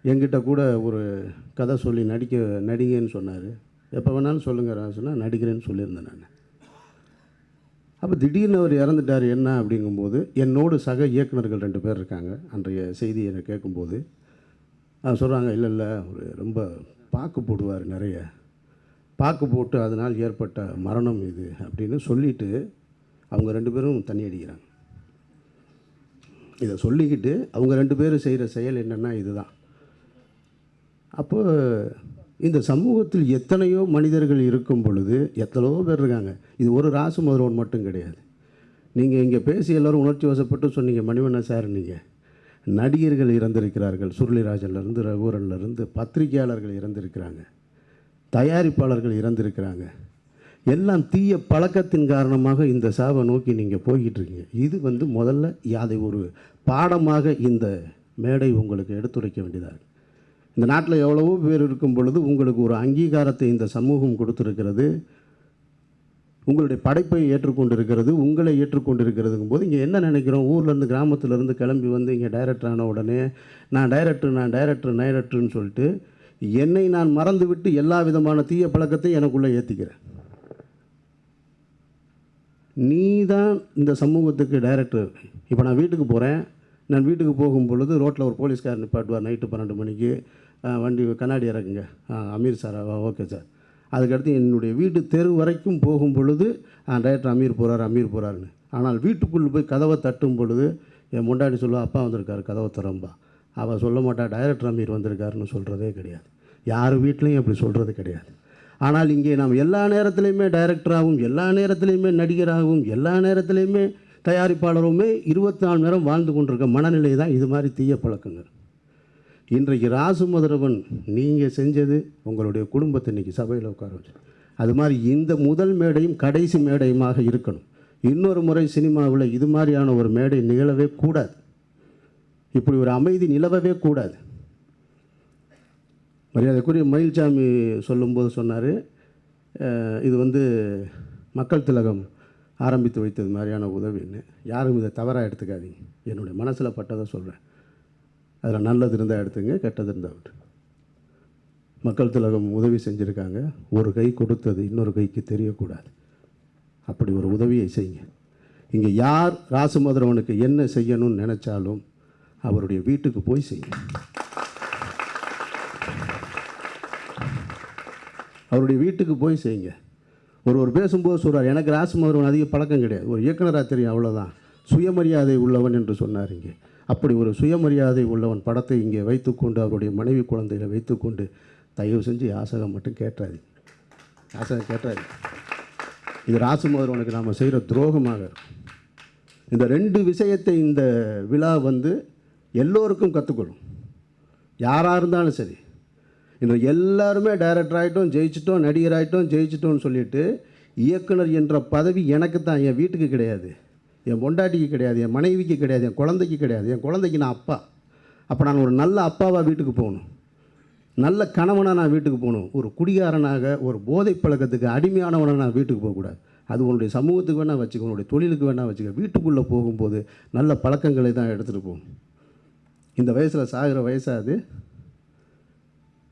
என்கிட்ட கூட ஒரு கதை சொல்லி நடிங்கன்னு சொன்னார். எப்போ வேணாலும் சொல்லுங்கள் ராசுன்னா நடிக்கிறேன்னு சொல்லியிருந்தேன் நான். அப்போ திடீர்னு அவர் இறந்துட்டார் என்ன அப்படிங்கும்போது என்னோடு சக இயக்குனர்கள் 2 பேர் இருக்காங்க. அன்றைய செய்தியை எனக்கு கேட்கும்போது அவங்க சொல்கிறாங்க, இல்லை அவர் ரொம்ப பாக்கு போடுவார், நிறைய பாக்கு போட்டு அதனால் ஏற்பட்ட மரணம் இது அப்படின்னு சொல்லிவிட்டு அவங்க 2 பேரும் தண்ணி அடிக்கிறாங்க. இதை சொல்லிக்கிட்டு அவங்க 2 பேரும் செய்கிற செயல் என்னென்னா இதுதான். அப்போ இந்த சமூகத்தில் எத்தனையோ மனிதர்கள் இருக்கும் பொழுது எத்தனையோ பேர் இருக்காங்க. இது ஒரு ராசு மதுரவன் மட்டும் கிடையாது. நீங்கள் இங்கே பேசி எல்லோரும் உணர்ச்சி வசப்பட்டு சொன்னீங்க, மணிவண்ணன் சார், நீங்கள் நடிகர்கள் இறந்திருக்கிறார்கள், சுருளிராஜன்லேருந்து ரகுவரன்லேருந்து பத்திரிகையாளர்கள் இறந்திருக்கிறாங்க, தயாரிப்பாளர்கள் இறந்திருக்கிறாங்க. எல்லாம் தீய பழக்கத்தின் காரணமாக இந்த சாவை நோக்கி நீங்கள் போய்கிட்டு இருக்கீங்க. இது வந்து முதல்ல அதை ஒரு பாடமாக இந்த மேடை உங்களுக்கு எடுத்துரைக்க வேண்டியதாக. இந்த நாட்டில் எவ்வளவோ பேர் இருக்கும் பொழுது உங்களுக்கு ஒரு அங்கீகாரத்தை இந்த சமூகம் கொடுத்துருக்கிறது. உங்களுடைய படைப்பை ஏற்றுக்கொண்டிருக்கிறது, உங்களை ஏற்றுக்கொண்டிருக்கிறதுங்கும் போது இங்கே என்ன நினைக்கிறோம், ஊர்லேருந்து கிராமத்திலேருந்து கிளம்பி வந்து இங்கே டைரக்டர் ஆன உடனே நான் டைரக்டர்னு சொல்லிட்டு என்னை நான் மறந்துவிட்டு எல்லா விதமான தீய பழக்கத்தை எனக்குள்ளே ஏற்றிக்கிறேன். நீ தான் இந்த சமூகத்துக்கு டைரக்டர். இப்போ நான் வீட்டுக்கு போகிறேன். நான் வீட்டுக்கு போகும் பொழுது ரோட்டில் ஒரு போலீஸ்காரர் நிப்பாட்டுவார். நைட்டு 12 மணிக்கு வண்டி கண்ணாடி இறக்குங்க, அமீர் சாரா, ஓகே சார். அதுக்கடுத்து என்னுடைய வீட்டு தெரு வரைக்கும் போகும் பொழுது டைரக்டர் அமீர் போகிறாருன்னு. ஆனால் வீட்டுக்குள்ளே போய் கதவை தட்டும் பொழுது என் முண்டாடி சொல்லுவா, அப்பா வந்திருக்காரு கதவை திறம்பா. அவள் சொல்ல மாட்டா டைரக்டர் அமீர் வந்திருக்காருன்னு சொல்கிறதே கிடையாது. யார் வீட்லேயும் அப்படி சொல்கிறது கிடையாது. ஆனால் இங்கே நாம் எல்லா நேரத்துலையுமே டைரக்டராகவும், எல்லா நேரத்துலையுமே நடிகராகவும், எல்லா நேரத்துலையுமே தயாரிப்பாளருமே 24 மணி நேரம் வாழ்ந்து கொண்டிருக்க மனநிலை தான் இது மாதிரி தீய பழக்கங்கள். இன்றைக்கு ராசு மதுரவன் நீங்கள் செஞ்சது உங்களுடைய குடும்பத்தை இன்றைக்கி சபையில் உட்கார வச்சு, அது மாதிரி இந்த முதல் மேடையும் கடைசி மேடையுமாக இருக்கணும். இன்னொரு முறை சினிமாவில் இது மாதிரியான ஒரு மேடை நிகழவே கூடாது. இப்படி ஒரு அமைதி நிலவவே கூடாது. மரியாதைக்குரிய மயில்சாமி சொல்லும்போது சொன்னார், இது வந்து மக்கள் திலகம் ஆரம்பித்து வைத்தது மாதிரியான உதவின்னு. யாரும் இதை தவறாக எடுத்துக்காதீங்க. என்னுடைய மனசில் பட்டதை சொல்கிறேன். அதில் நல்லது இருந்தால் எடுத்துங்க, கெட்டது இருந்தால் விட்டு. மக்கள் திலகம் உதவி செஞ்சுருக்காங்க. ஒரு கை கொடுத்தது இன்னொரு கைக்கு தெரியக்கூடாது. அப்படி ஒரு உதவியை செய்யுங்க. இங்கே யார் ராசு மதுரவனுக்கு என்ன செய்யணும்னு நினச்சாலும் அவருடைய வீட்டுக்கு போய் செய்யுங்க. அவருடைய வீட்டுக்கு போய் செய்யுங்க. ஒருவர் பேசும்போது சொல்கிறார், எனக்கு ராசு மதுரவன் அதிக பழக்கம் கிடையாது, ஒரு இயக்குனராக தெரியும், அவ்வளோதான், சுயமரியாதை உள்ளவன் என்று சொன்னார். இங்கே அப்படி ஒரு சுயமரியாதை உள்ளவன் படத்தை இங்கே வைத்துக்கொண்டு அவருடைய மனைவி குழந்தைகளை வைத்துக்கொண்டு தயவு செஞ்சு யாசகம் மட்டும் கேட்டாது. யாசகம் கேட்டாது. இது ராசு மதுரவனுக்கு நாம் செய்கிற துரோகமாக இருக்கும். இந்த 2 விஷயத்தை இந்த விழா வந்து எல்லோருக்கும் கற்றுக்கொள்ளும். யாராக இருந்தாலும் சரி. இன்னும் எல்லாருமே டைரக்டர் ஆகிட்டோம், ஜெயிச்சிட்டோம், நடிகர் ஆகிட்டோம், ஜெயிச்சிட்டோம்னு சொல்லிட்டு இயக்குனர் என்ற பதவி எனக்கு தான், என் வீட்டுக்கு கிடையாது, என் பொண்டாட்டிக்கு கிடையாது, என் மனைவிக்கு கிடையாது, என் குழந்தைக்கு கிடையாது. என் குழந்தைக்கு நான் அப்பா. அப்போ நான் ஒரு நல்ல அப்பாவாக வீட்டுக்கு போகணும், நல்ல கணவனாக நான் வீட்டுக்கு போகணும். ஒரு குடிகாரனாக, ஒரு போதை பழக்கத்துக்கு அடிமையானவனாக நான் வீட்டுக்கு போகக்கூடாது. அது உன்னுடைய சமூகத்துக்கு வேணால் வச்சுக்க, உன்னுடைய தொழிலுக்கு வேணால் வச்சுக்க. வீட்டுக்குள்ளே போகும்போது நல்ல பழக்கங்களை தான் எடுத்துகிட்டு போகணும். இந்த வயசில் சாகிற வயசாது,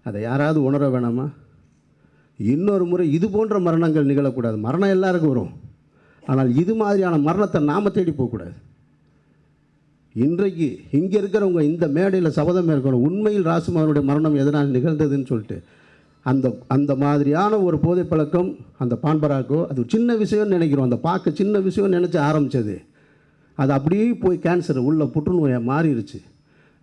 அதை யாராவது உணர வேணாமா? இன்னொரு முறை இது போன்ற மரணங்கள் நிகழக்கூடாது. மரணம் எல்லாருக்கும் வரும், ஆனால் இது மாதிரியான மரணத்தை நாம் தேடி போகக்கூடாது. இன்றைக்கு இங்கே இருக்கிறவங்க இந்த மேடையில் சபதம் இருக்கணும், உண்மையில் ராசுமாரனுடைய மரணம் எதனால் நிகழ்ந்ததுன்னு சொல்லிட்டு. அந்த மாதிரியான ஒரு போதை பழக்கம் அந்த பான்பராக்கோ, அது சின்ன விஷயம்னு நினைக்கிறோம். அந்த பார்க்க சின்ன விஷயம் நினச்சி ஆரம்பித்தது, அது அப்படியே போய் கேன்சர் உள்ள புற்றுநோயாக மாறிடுச்சு.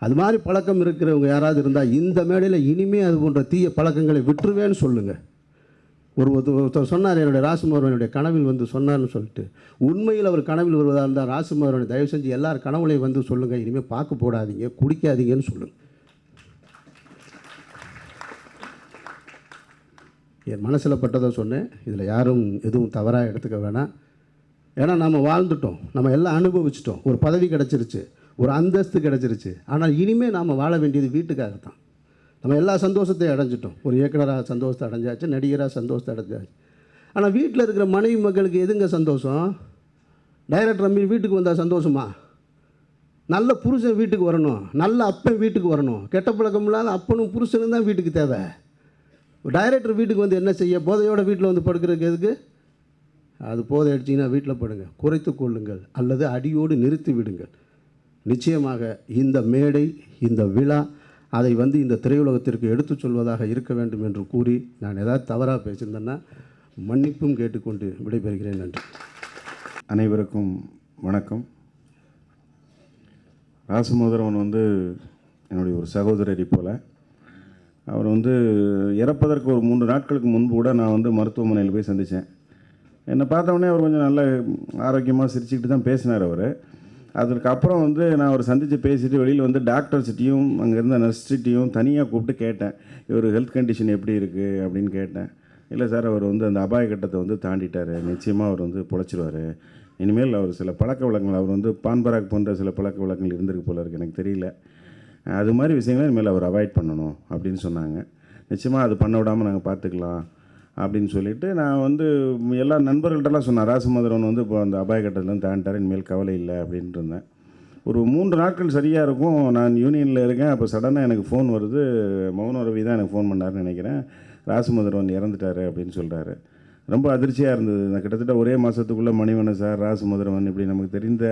அது மாதிரி பழக்கம் இருக்கிறவங்க யாராவது இருந்தால் இந்த மேடையில் இனிமேல் அது போன்ற தீய பழக்கங்களை விட்டுருவேன்னு சொல்லுங்கள். ஒருத்தர் சொன்னார், என்னுடைய ராசுமார் என்னுடைய கனவில் வந்து சொன்னார்னு சொல்லிட்டு. உண்மையில் அவர் கனவில் வருவதாக இருந்தால் ராசுமாரனை தயவு செஞ்சு எல்லார் கனவுலையும் வந்து சொல்லுங்கள், இனிமேல் பார்க்க போடாதீங்க, குடிக்காதீங்கன்னு சொல்லுங்கள். என் மனசில் பட்டதை சொன்னேன். இதில் யாரும் எதுவும் தவறாக எடுத்துக்க வேணாம். ஏன்னா நம்ம வாழ்ந்துட்டோம், நம்ம எல்லாம் அனுபவிச்சிட்டோம். ஒரு பதவி கிடச்சிருச்சு, ஒரு அந்தஸ்து கிடச்சிருச்சு. ஆனால் இனிமேல் நாம் வாழ வேண்டியது வீட்டுக்காக தான். நம்ம எல்லா சந்தோஷத்தையும் அடைஞ்சிட்டோம். ஒரு இயக்குனராக சந்தோஷத்தை அடைஞ்சாச்சு, நடிகராக சந்தோஷத்தை அடைஞ்சாச்சு. ஆனால் வீட்டில் இருக்கிற மனைவி மக்களுக்கு எதுங்க சந்தோஷம்? டைரக்டர் அம்மி வீட்டுக்கு வந்தால் சந்தோஷமா? நல்ல புருஷன் வீட்டுக்கு வரணும், நல்ல அப்பன் வீட்டுக்கு வரணும். கெட்ட பழக்கம் இல்லாத அப்பனும் புருஷனும் தான் வீட்டுக்கு தேவை. டைரக்டர் வீட்டுக்கு வந்து என்ன செய்ய? போதையோட வீட்டில் வந்து படுக்கிறதுக்கு எதுக்கு? அது போதை அடிச்சிங்கன்னா வீட்டில் படுங்க, குறைத்து கொள்ளுங்கள், அல்லது அடியோடு நிறுத்தி விடுங்கள். நிச்சயமாக இந்த மேடை, இந்த விழா அதை வந்து இந்த திரையுலகத்திற்கு எடுத்துச் சொல்வதாக இருக்க வேண்டும் என்று கூறி, நான் ஏதாவது தவறாக பேசியிருந்தேன்னா மன்னிப்பும் கேட்டுக்கொண்டு விடைபெறுகிறேன். நன்றி. அனைவருக்கும் வணக்கம். ராசுமோதரவன் வந்து என்னுடைய ஒரு சகோதரரை போல். அவர் வந்து இறப்பதற்கு ஒரு 3 நாட்களுக்கு முன்பு கூட நான் வந்து மருத்துவமனையில் போய் சந்தித்தேன். என்னை பார்த்தவொடனே அவர் கொஞ்சம் நல்ல ஆரோக்கியமாக சிரிச்சுக்கிட்டு தான் பேசினார். அவர் அதுக்கப்புறம் வந்து நான் அவர் சந்தித்து பேசிட்டு வெளியில் வந்து டாக்டர்ஸ்கிட்டையும் அங்கே இருந்த நர்ஸ்கிட்டையும் தனியாக கூப்பிட்டு கேட்டேன், இவர் ஹெல்த் கண்டிஷன் எப்படி இருக்குது அப்படின்னு கேட்டேன். இல்லை சார், அவர் வந்து அந்த அபாய கட்டத்தை வந்து தாண்டிட்டார், நிச்சயமாக அவர் வந்து பொழைச்சிருவார். இனிமேல் அவர் சில பழக்க வழக்கங்கள், அவர் வந்து பான்பராக் போன்ற சில பழக்க வழக்கங்கள் இருந்திருக்கு போல இருக்குது, எனக்கு தெரியல. அது மாதிரி விஷயங்களை இனிமேல் அவர் அவாய்ட் பண்ணணும் அப்படின்னு சொன்னாங்க. நிச்சயமாக அது பண்ண விடாமல் நாங்கள் பார்த்துக்கலாம் அப்படின்னு சொல்லிவிட்டு நான் வந்து எல்லா நண்பர்கள்ட்டெல்லாம் சொன்னேன், ராசுமோதரவன் வந்து இப்போ அந்த அபாய கட்டத்துலேருந்து தாண்டிட்டார், இனிமேல் கவலை இல்லை அப்படின்ட்டு இருந்தேன். ஒரு 3 நாட்கள் சரியாக இருக்கும், நான் யூனியனில் இருக்கேன். அப்போ சடனாக எனக்கு ஃபோன் வருது, மௌன ரவி தான் எனக்கு ஃபோன் பண்ணாருன்னு நினைக்கிறேன். ராசுமோதரவன் இறந்துட்டார் அப்படின்னு சொல்கிறாரு. ரொம்ப அதிர்ச்சியாக இருந்தது. நான் கிட்டத்தட்ட ஒரே மாதத்துக்குள்ளே மணிவண்ணன் சார், ராசுமோதரவன் இப்படி நமக்கு தெரிந்த,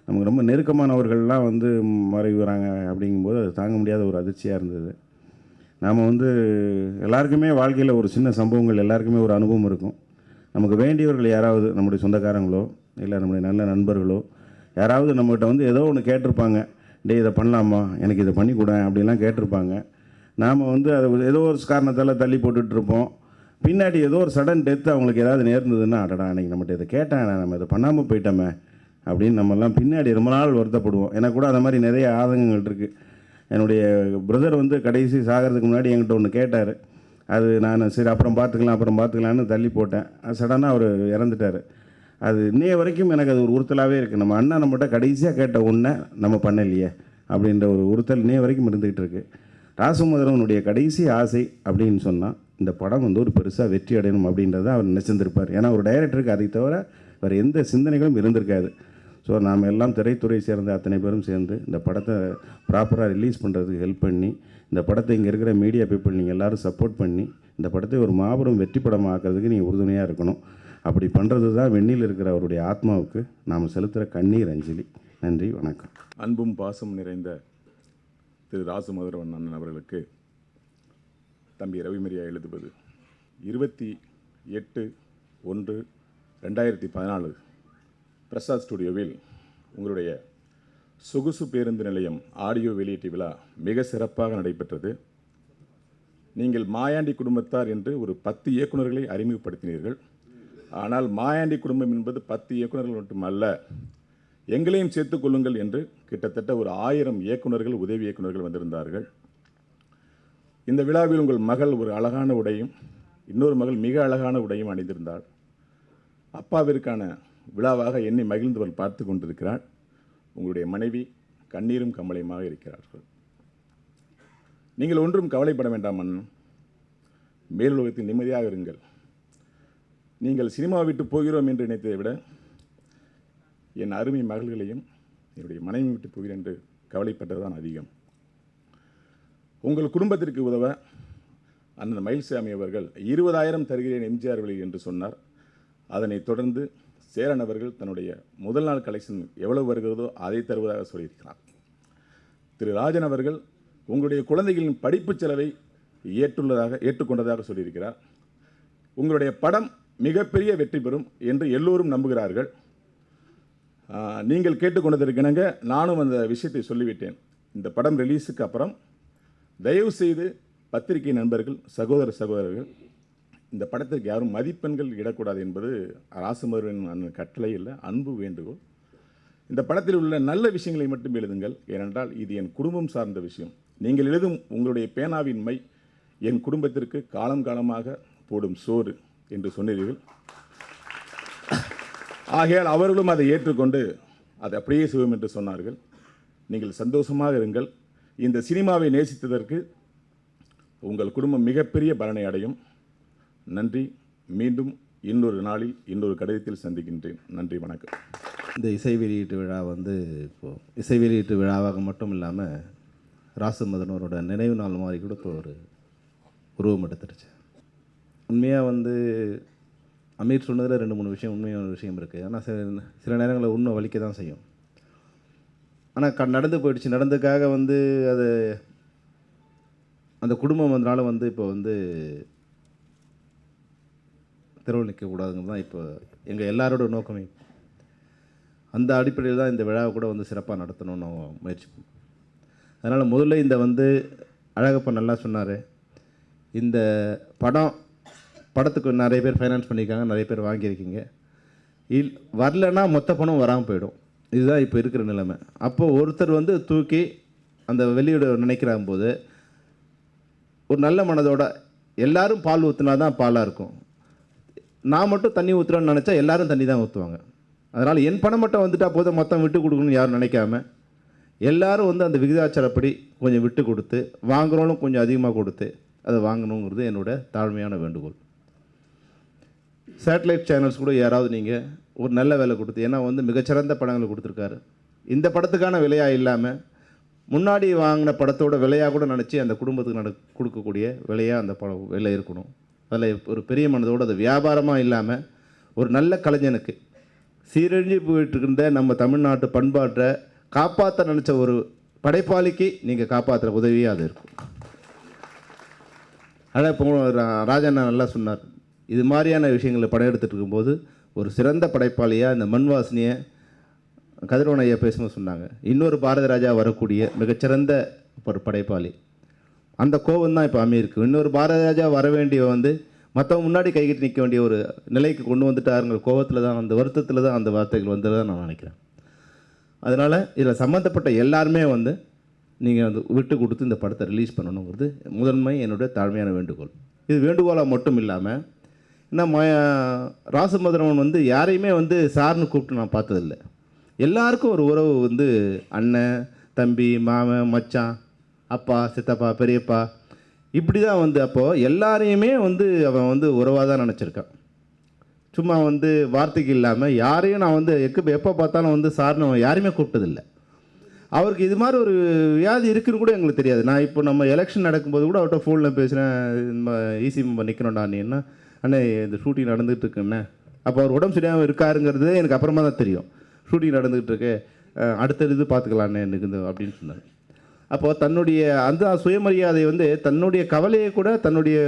நமக்கு ரொம்ப நெருக்கமானவர்கள்லாம் வந்து மறைவு வராங்க அப்படிங்கும்போது அது தாங்க முடியாத ஒரு அதிர்ச்சியாக இருந்தது. நாம் வந்து எல்லாருக்குமே வாழ்க்கையில் ஒரு சின்ன சம்பவங்கள், எல்லாருக்குமே ஒரு அனுபவம் இருக்கும். நமக்கு வேண்டியவர்கள் யாராவது, நம்முடைய சொந்தக்காரங்களோ இல்லை நம்முடைய நல்ல நண்பர்களோ யாராவது நம்மகிட்ட வந்து ஏதோ ஒன்று கேட்டிருப்பாங்க, டே இதை பண்ணலாமா, எனக்கு இதை பண்ணிக்கூட அப்படிலாம் கேட்டிருப்பாங்க. நாம் வந்து அதை ஏதோ ஒரு காரணத்தால் தள்ளி போட்டுட்ருப்போம். பின்னாடி ஏதோ ஒரு சடன் டெத்து அவங்களுக்கு ஏதாவது நேர்ந்ததுன்னா, அடடா அன்றைக்கி நம்மகிட்ட இதை கேட்டேன், நம்ம இதை பண்ணாமல் போயிட்டோமே அப்படின்னு நம்மலாம் பின்னாடி ரொம்ப நாள் வருத்தப்படுவோம். எனக்கு கூட அந்த மாதிரி நிறைய ஆதங்கங்கள் இருக்குது. என்னுடைய பிரதர் வந்து கடைசி சாகிறதுக்கு முன்னாடி என்கிட்ட ஒன்று கேட்டார். அது நான் சரி அப்புறம் பார்த்துக்கலான்னு தள்ளி போட்டேன். அது சடனாக அவர் இறந்துட்டார். அது இன்னைய வரைக்கும் எனக்கு அது ஒரு உறுத்தலாகவே இருக்குது. நம்ம அண்ணன் நம்மகிட்ட கடைசியாக கேட்ட ஒன்றை நம்ம பண்ணலையே அப்படின்ற ஒரு உறுத்தல் இன்னைய வரைக்கும் இருந்துக்கிட்டு இருக்குது. ராசுமோதரவனுடைய கடைசி ஆசை அப்படின்னு சொன்னால், இந்த படம் வந்து ஒரு பெருசாக வெற்றி அடையணும் அப்படின்றத அவர் நினைச்சிருந்திருப்பார். ஏன்னா ஒரு டைரக்டருக்கு அதை தவிர வேறு எந்த சிந்தனைகளும் இருந்திருக்காது. ஸோ நாம் எல்லாம் திரைத்துறை சேர்ந்த அத்தனை பேரும் சேர்ந்து இந்த படத்தை ப்ராப்பராக ரிலீஸ் பண்ணுறதுக்கு ஹெல்ப் பண்ணி, இந்த படத்தை இங்கே இருக்கிற மீடியா பீப்புள் நீங்கள் எல்லோரும் சப்போர்ட் பண்ணி இந்த படத்தை ஒரு மாபெரும் வெற்றி படமாக ஆக்கிறதுக்கு நீங்கள் உறுதுணையாக இருக்கணும். அப்படி பண்ணுறது தான் வெண்ணில் இருக்கிற அவருடைய ஆத்மாவுக்கு நாம் செலுத்துகிற கண்ணீர் அஞ்சலி. நன்றி, வணக்கம். அன்பும் பாசம் நிறைந்த திரு ராசுமோதரவன் அண்ணன் அவர்களுக்கு தம்பி ரவிமரியா எழுதுவது. 28/1/2014 பிரசாத் ஸ்டுடியோவில் உங்களுடைய சொகுசு பேருந்து நிலையம் ஆடியோ வெளியீட்டு விழா மிக சிறப்பாக நடைபெற்றது. நீங்கள் மாயாண்டி குடும்பத்தார் என்று ஒரு 10 இயக்குநர்களை அறிமுகப்படுத்தினீர்கள். ஆனால் மாயாண்டி குடும்பம் என்பது 10 இயக்குநர்கள் மட்டுமல்ல, எங்களையும் சேர்த்துக் கொள்ளுங்கள் என்று கிட்டத்தட்ட ஒரு 1000 இயக்குநர்கள், உதவி இயக்குநர்கள் வந்திருந்தார்கள். இந்த விழாவில் உங்கள் மகள் ஒரு அழகான உடையும் இன்னொரு மகள் மிக அழகான உடையும் அணிந்திருந்தாள். அப்பாவிற்கான விழாவாக எண்ணி மகிழ்ந்தவள் பார்த்து கொண்டிருக்கிறாள். உங்களுடைய மனைவி கண்ணீரும் கம்பளையுமாக இருக்கிறார்கள். நீங்கள் ஒன்றும் கவலைப்பட வேண்டாம் அண்ணன். மேலுலகத்தில் நிம்மதியாக இருங்கள். நீங்கள் சினிமா விட்டு போகிறோம் என்று நினைத்ததை விட என் அருமை மகள்களையும் என்னுடைய மனைவி விட்டு போகிறேன் என்று கவலைப்பட்டது தான் அதிகம். உங்கள் குடும்பத்திற்கு உதவ அண்ணன் மயில்சாமி அவர்கள் 20,000 தருகிறேன் எம்ஜிஆர் வழி என்று சொன்னார். அதனைத் தொடர்ந்து சேரன் அவர்கள் தன்னுடைய முதல் நாள் கலெக்ஷன் எவ்வளவு வருகிறதோ அதை தருவதாக சொல்லியிருக்கிறார். திரு ராஜன் அவர்கள் உங்களுடைய குழந்தைகளின் படிப்பு செலவை ஏற்றுக்கொண்டதாக சொல்லியிருக்கிறார். உங்களுடைய படம் மிகப்பெரிய வெற்றி பெறும் என்று எல்லோரும் நம்புகிறார்கள். நீங்கள் கேட்டுக்கொண்டதற்கிணங்க நானும் அந்த விஷயத்தை சொல்லிவிட்டேன். இந்த படம் ரிலீஸுக்கு அப்புறம் தயவு செய்து பத்திரிகை நண்பர்கள், சகோதரர்கள், இந்த படத்திற்கு யாரும் மதிப்பெண்கள் இடக்கூடாது என்பது ராசமருவின் கட்டளை இல்லை, அன்பு வேண்டுகோள். இந்த படத்தில் உள்ள நல்ல விஷயங்களை மட்டும் எழுதுங்கள். ஏனென்றால் இது என் குடும்பம் சார்ந்த விஷயம். நீங்கள் எழுதும் உங்களுடைய பேனாவின் மை என் குடும்பத்திற்கு காலம் காலமாக போடும் சோறு என்று சொன்னீர்கள். ஆகையால் அவர்களும் அதை ஏற்றுக்கொண்டு அதை அப்படியே செய்வோம் என்று சொன்னார்கள். நீங்கள் சந்தோஷமாக இருங்கள். இந்த சினிமாவை நேசித்ததற்கு உங்கள் குடும்பம் மிகப்பெரிய பலனை அடையும். நன்றி. மீண்டும் இன்னொரு நாளில் இன்னொரு கடிதத்தில் சந்திக்கின்றேன். நன்றி, வணக்கம். இந்த இசை வெளியீட்டு விழா இப்போது இசை வெளியீட்டு விழாவாக மட்டும் இல்லாமல் ராசமதனோரோட நினைவு நாள் மாதிரி கூட இப்போ ஒரு உருவம் எடுத்துருச்சு. உண்மையாக அமீர் சொன்னதில் 2-3 விஷயம் உண்மையான விஷயம் இருக்குது. ஆனால் சில நேரங்களில் உண்மை வலிக்க தான் செய்யும். ஆனால் நடந்து போயிடுச்சு. நடந்ததுக்காக அது அந்த குடும்பம் வந்தனால இப்போ தெருவில் நிற்கக்கூடாதுங்கிறது தான் இப்போ எங்கள் எல்லாரோட நோக்கமே. அந்த அடிப்படையில் தான் இந்த விழாவை கூட சிறப்பாக நடத்தணும்னு முயற்சி பண்ணோம். அதனால் முதல்ல இந்த அழகப்பா நல்லா சொன்னார். இந்த படத்துக்கு நிறைய பேர் ஃபைனான்ஸ் பண்ணியிருக்காங்க, நிறைய பேர் வாங்கியிருக்கீங்க. வரலன்னா மொத்த பணம் வராமல் போயிடும். இதுதான் இப்போ இருக்கிற நிலைமை. அப்போது ஒருத்தர் தூக்கி அந்த வெளியிட நினைக்கிறாங்க போது ஒரு நல்ல மனதோட எல்லாரும் பால் ஊற்றினா தான் பாலாக இருக்கும். நான் மட்டும் தண்ணி ஊற்றுறேன்னு நினச்சா எல்லாரும் தண்ணி தான் ஊற்றுவாங்க. அதனால் என் பணம் மட்டும் வந்துட்டால் போதும் மொத்தம் விட்டு கொடுக்கணும்னு யாரும் நினைக்காம எல்லோரும் அந்த விகிதாச்சாரப்படி கொஞ்சம் விட்டு கொடுத்து வாங்குறவங்களும் கொஞ்சம் அதிகமாக கொடுத்து அதை வாங்கணுங்கிறது என்னோடய தாழ்மையான வேண்டுகோள். சேட்டலைட் சேனல்ஸ் கூட யாராவது நீங்கள் ஒரு நல்ல விலை கொடுத்து, ஏன்னா மிகச்சிறந்த படங்களை கொடுத்துருக்காரு. இந்த படத்துக்கான விலையாக இல்லாமல் முன்னாடி வாங்கின படத்தோட விலையாக கூட நினச்சி அந்த குடும்பத்துக்கு கொடுக்கக்கூடிய விலையாக அந்த படம் விலை இருக்கணும். அதில் ஒரு பெரிய மனதோடு அது வியாபாரமாக இல்லாமல் ஒரு நல்ல கலைஞனுக்கு சீரழிஞ்சு போயிட்டுருக்கின்ற நம்ம தமிழ்நாட்டு பண்பாட்டை காப்பாற்ற நினச்ச ஒரு படைப்பாளிக்கு நீங்கள் காப்பாற்றுற உதவியாக அது இருக்கும். அதான் இப்போ ராஜண்ணா நல்லா சொன்னார். இது மாதிரியான விஷயங்களை படம் எடுத்துகிட்டு இருக்கும்போது ஒரு சிறந்த படைப்பாளியாக இந்த மண் வாசனையை கதிரவன் ஐயா பேசும்போது சொன்னாங்க. இன்னொரு பாரத ராஜா வரக்கூடிய மிகச்சிறந்த ஒரு படைப்பாளி. அந்த கோபம் தான் இப்போ அமையிருக்கு. இன்னொரு பாரத ராஜா வர வேண்டிய மற்றவங்க முன்னாடி கைகிட்டு நிற்க வேண்டிய ஒரு நிலைக்கு கொண்டு வந்துட்டாருங்கிற கோபத்தில் தான், அந்த வருத்தத்தில் தான் அந்த வார்த்தைகள் வந்ததாக நான் நினைக்கிறேன். அதனால் இதில் சம்மந்தப்பட்ட எல்லாருமே நீங்கள் விட்டு கொடுத்து இந்த படத்தை ரிலீஸ் பண்ணணுங்கிறது முதன்மை என்னுடைய தாழ்மையான வேண்டுகோள். இது வேண்டுகோளாக மட்டும் இல்லாமல் இன்னும் ராசமதுரவன் யாரையுமே சார்னு கூப்பிட்டு நான் பார்த்ததில்லை. எல்லாருக்கும் ஒரு உறவு அண்ணன், தம்பி, மாமன், மச்சான், அப்பா, சித்தப்பா, பெரியப்பா, இப்படி தான் அப்போது எல்லாரையுமே அவன் உறவாக தான் நினச்சிருக்கான். சும்மா வார்த்தைக்கு இல்லாமல் யாரையும் நான் எப்போ பார்த்தாலும் சார்னு யாரையுமே கூப்பிட்டதில்லை. அவருக்கு இது மாதிரி ஒரு வியாதி இருக்குன்னு கூட எங்களுக்கு தெரியாது. நான் இப்போ நம்ம எலெக்ஷன் நடக்கும்போது கூட அவர்கிட்ட ஃபோனில் பேசுகிறேன். ஈசி மெம்பர் நிற்கணும்டா நீன்னா, அண்ணே இந்த ஷூட்டிங் நடந்துகிட்டு இருக்குண்ணே. அப்போ அவர் உடம்பு சரியாமல் இருக்காருங்கிறது எனக்கு அப்புறமா தான் தெரியும். ஷூட்டிங் நடந்துகிட்டு இருக்கு, அடுத்த இது பார்த்துக்கலாண்ணே எனக்கு அப்படின்னு சொன்னார். அப்போது தன்னுடைய அந்த சுயமரியாதை தன்னுடைய கவலையை கூட தன்னுடைய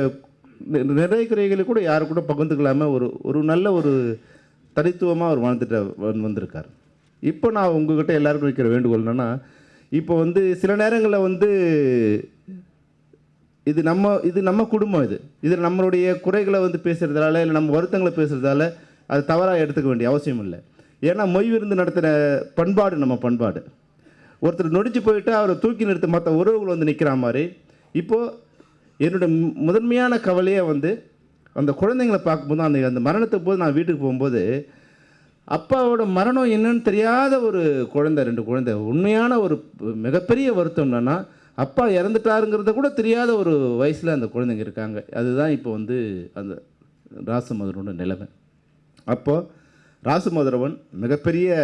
நிறைய குறைகளை கூட யாரு கூட பகிர்ந்துக்கலாமல் ஒரு நல்ல ஒரு தனித்துவமாக அவர் வாழ்ந்துட்டு வந்திருக்கார். இப்போ நான் உங்ககிட்ட எல்லாருக்கும் வைக்கிற வேண்டுகோள் என்னென்னா, இப்போ சில நேரங்களில் இது நம்ம குடும்பம், இதில் நம்மளுடைய குறைகளை பேசுகிறதால இல்லை நம்ம வருத்தங்களை பேசுகிறதால அது தவறாக எடுத்துக்க வேண்டிய அவசியம் இல்லை. ஏன்னா மொய் விருந்து நடத்துகிற பண்பாடு நம்ம பண்பாடு. ஒருத்தர் நொடிச்சு போயிட்டு அவரை தூக்கி நிறுத்த மற்ற உறவுகள் நிற்கிற மாதிரி இப்போது என்னோட முதன்மையான கவலையே வந்து அந்த குழந்தைங்களை பார்க்கும்போது அந்த மரணத்துக்கு போது நான் வீட்டுக்கு போகும்போது அப்பாவோட மரணம் என்னன்னு தெரியாத ஒரு குழந்தை, 2 குழந்தை. உண்மையான ஒரு மிகப்பெரிய வருத்தம் என்னென்னா, அப்பா இறந்துட்டாருங்கிறத கூட தெரியாத ஒரு வயசில் அந்த குழந்தைங்க இருக்காங்க. அதுதான் இப்போ வந்து அந்த ராசமதுரனோட நிலைமை. அப்போது ராசமதுரவன் மிகப்பெரிய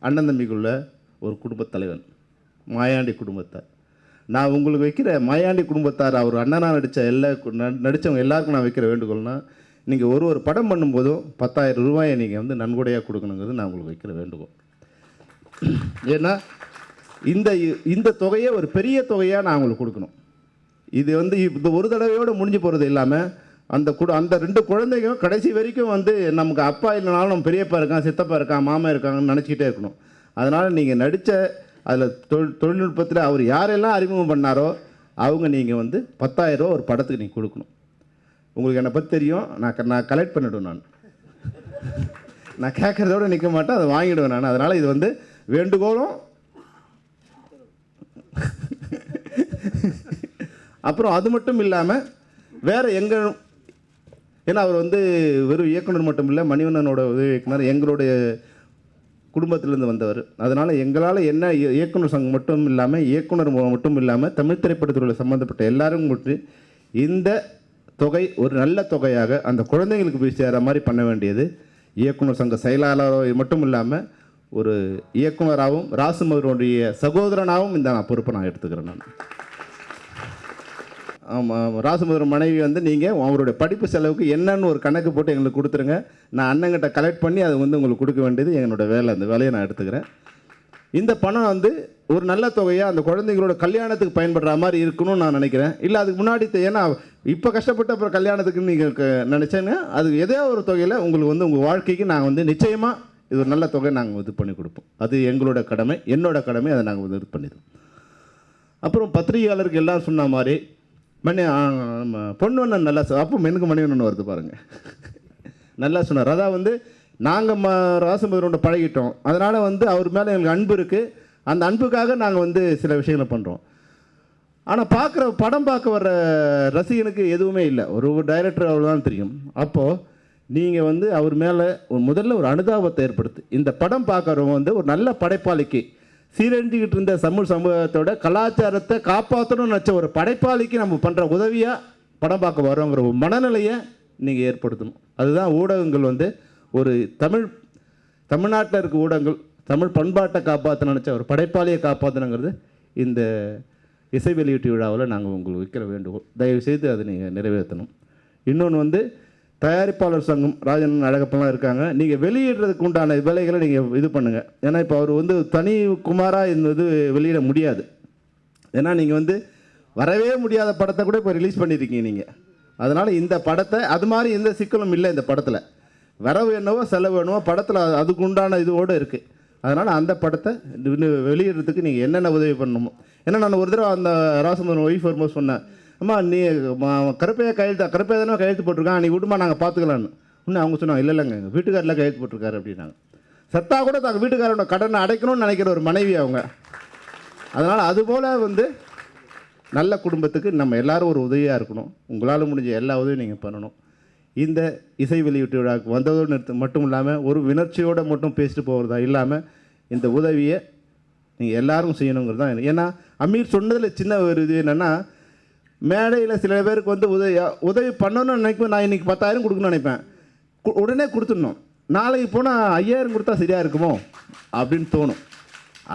அண்ணன் தம்பிக்குள்ள ஒரு குடும்பத் தலைவன், மாயாண்டி குடும்பத்தார். நான் உங்களுக்கு வைக்கிற மாயாண்டி குடும்பத்தார் அவர் அண்ணனாக நடித்தவங்க எல்லாருக்கும் நான் வைக்கிற வேண்டுகோள்னா, நீங்கள் ஒரு படம் பண்ணும்போதும் 10,000 ரூபாயை நீங்கள் வந்து நன்கொடையாக கொடுக்கணுங்கிறது நான் உங்களுக்கு வைக்கிற வேண்டுகோள். ஏன்னா இந்த தொகையை ஒரு பெரிய தொகையாக நான் உங்களுக்கு கொடுக்கணும். இது வந்து இந்த ஒரு தடவையோடு முடிஞ்சு போகிறது இல்லாமல் அந்த 2 குழந்தைங்க கடைசி வரைக்கும் வந்து நமக்கு அப்பா இல்லைனாலும் நம்ம பெரியப்பா இருக்கான், சித்தப்பா இருக்கான், மாமா இருக்காங்கன்னு நினச்சிக்கிட்டே இருக்கணும். அதனால் நீங்கள் நடித்த அதில் தொழில்நுட்பத்தில் அவர் யாரெல்லாம் அறிமுகம் பண்ணாரோ அவங்க நீங்கள் வந்து 10,000 ரூபா ஒரு படத்துக்கு நீங்கள் கொடுக்கணும். உங்களுக்கு என்னை பற்றி தெரியும், நான் கலெக்ட் பண்ணிவிடுவேன். நான் கேட்குறதோட நிற்க மாட்டேன், அதை வாங்கிடுவேன் நான். அதனால் இது வந்து வேண்டுகோளும். அப்புறம் அது மட்டும் இல்லாமல் வேறு ஏன்னா அவர் வந்து வெறும் இயக்குனர் மட்டும் இல்லை, மணிவண்ணனோட உதவி இயக்குனர், எங்களுடைய குடும்பத்திலேருந்து வந்தவர். அதனால் எங்களால் என்ன இயக்குனர் சங்கம் மட்டும் இல்லாமல், இயக்குனர் மட்டும் இல்லாமல், தமிழ் திரைப்படத்துறையில் சம்மந்தப்பட்ட எல்லாரும் கூட்டி இந்த தொகை ஒரு நல்ல தொகையாக அந்த குழந்தைங்களுக்கு போய் சேர மாதிரி பண்ண வேண்டியது இயக்குனர் சங்க செயலாளர் மட்டும் இல்லாமல் ஒரு இயக்குனராகவும் ராசுமதுரனுடைய சகோதரனாகவும் இந்த நான் பொறுப்பை நான் எடுத்துக்கிறேன். நான் ஆமாம், ராசுமதுரன் மனைவி வந்து நீங்கள் அவருடைய படிப்பு செலவுக்கு என்னன்னு ஒரு கணக்கு போட்டு எங்களுக்கு கொடுத்துருங்க. நான் அண்ணங்கிட்ட கலெக்ட் பண்ணி அதை வந்து உங்களுக்கு கொடுக்க வேண்டியது என்னோடய வேலை. அந்த வேலையை நான் எடுத்துக்கிறேன். இந்த பணம் வந்து ஒரு நல்ல தொகையாக அந்த குழந்தைங்களோட கல்யாணத்துக்கு பயன்படுற மாதிரி இருக்கணும்னு நான் நினைக்கிறேன். இல்லை அதுக்கு முன்னாடி ஏன்னா இப்போ கஷ்டப்பட்டு அப்புறம் கல்யாணத்துக்கு நீங்கள் நினச்சேன்னா அதுக்கு ஏதோ ஒரு தொகையில் உங்களுக்கு வந்து உங்கள் வாழ்க்கைக்கு நாங்கள் வந்து நிச்சயமாக இது ஒரு நல்ல தொகை நாங்கள் இது பண்ணி கொடுப்போம். அது எங்களோட கடமை, என்னோட கடமை, அதை நாங்கள் வந்து இது பண்ணிடுவோம். அப்புறம் பத்திரிகையாளருக்கு எல்லாம் சொன்ன மாதிரி பொன்வண்ணன் நல்லா அப்போ எனக்கு மணிவண்ணன் வருது பாருங்கள், நல்லா சொன்னார். அதான் வந்து நாங்கள் ராசமதுரனோட பழகிட்டோம், அதனால் வந்து அவர் மேலே எங்களுக்கு அன்பு இருக்குது. அந்த அன்புக்காக நாங்கள் வந்து சில விஷயங்களை பண்ணுறோம். ஆனால் படம் பார்க்க வர்ற ரசிகனுக்கு எதுவுமே இல்லை, ஒரு டைரக்டர் அவ்வளோதான் தெரியும். அப்போது நீங்கள் வந்து அவர் மேலே முதல்ல ஒரு அனுதாபத்தை ஏற்படுத்து. இந்த படம் பார்க்குறவங்க வந்து ஒரு நல்ல படைப்பாளிக்கு சீரழிஞ்சிக்கிட்டு இருந்த சமூகத்தோட கலாச்சாரத்தை காப்பாற்றணும்னு நினச்ச ஒரு படைப்பாளிக்கு நம்ம பண்ணுற உதவியாக படம் பார்க்க வரோங்கிற ஒரு மனநிலையை நீங்கள் ஏற்படுத்தணும். அதுதான் ஊடகங்கள் வந்து ஒரு தமிழ்நாட்டில் இருக்க ஊடகங்கள் தமிழ் பண்பாட்டை காப்பாற்ற நினச்ச ஒரு படைப்பாளியை காப்பாற்றணுங்கிறது இந்த இசை வெளியீட்டு விழாவில் நாங்கள் உங்களுக்கு வைக்கிற வேண்டுகோள். தயவுசெய்து அதை நீங்கள் நிறைவேற்றணும். இன்னொன்று வந்து தயாரிப்பாளர் சங்கம் ராஜன் அழகப்பெல்லாம் இருக்காங்க, நீங்கள் வெளியிடுறதுக்கு உண்டான வேலைகளை நீங்கள் இது பண்ணுங்கள். ஏன்னா இப்போ அவர் வந்து தனி குமாராக இந்த இது வெளியிட முடியாது. ஏன்னா நீங்கள் வந்து வரவே முடியாத படத்தை கூட இப்போ ரிலீஸ் பண்ணியிருக்கீங்க நீங்கள். அதனால் இந்த படத்தை அது மாதிரி எந்த சிக்கலும் இல்லை. இந்த படத்தில் வரவு என்னவோ செலவு என்னவோ படத்தில் அதுக்கு உண்டான இதோடு இருக்குது. அதனால் அந்த படத்தை வெளியிடுறதுக்கு நீங்கள் என்னென்ன உதவி பண்ணணுமோ. ஏன்னா நான் ஒரு தடவை அந்த ராசமதுரன் ஒய்ஃப் வரும்போது சொன்னேன், அம்மா நீ கருப்பையாக கருப்பையாக தானே கையெழுத்து போட்டிருக்கான், நீ விடுமா நாங்கள் பார்த்துக்கலான்னு. இன்னும் அவங்க சொன்னாங்க, இல்லைங்க எங்கள் வீட்டுக்காரில் கையெழுத்து போட்டிருக்காரு அப்படின்னாங்க. சத்தா கூட தாங்க வீட்டுக்காரோட கடனை அடைக்கணும்னு நினைக்கிற ஒரு மனைவி அவங்க. அதனால் அதுபோல் வந்து நல்ல குடும்பத்துக்கு நம்ம எல்லோரும் ஒரு உதவியாக இருக்கணும். உங்களால் முடிஞ்ச எல்லா உதவியும் நீங்கள் பண்ணணும். இந்த இசை வெளியீட்டு விழாவுக்கு வந்ததோடு மட்டும் இல்லாமல் ஒரு வினர்ச்சியோடு மட்டும் பேசிட்டு போகிறதா இல்லாமல் இந்த உதவியை நீங்கள் எல்லாரும் செய்யணுங்கிறது தான். ஏன்னா அமீர் சொன்னதில் சின்ன ஒரு இது என்னென்னா, மேடையில் சில பேருக்கு வந்து உதவி பண்ணணும்னு நினைப்பேன். நான் இன்றைக்கி 10,000 கொடுக்கணும்னு நினைப்பேன், உடனே கொடுத்துடணும். நாளைக்கு போனால் 5,000 கொடுத்தா சரியாக இருக்குமோ அப்படின்னு தோணும்.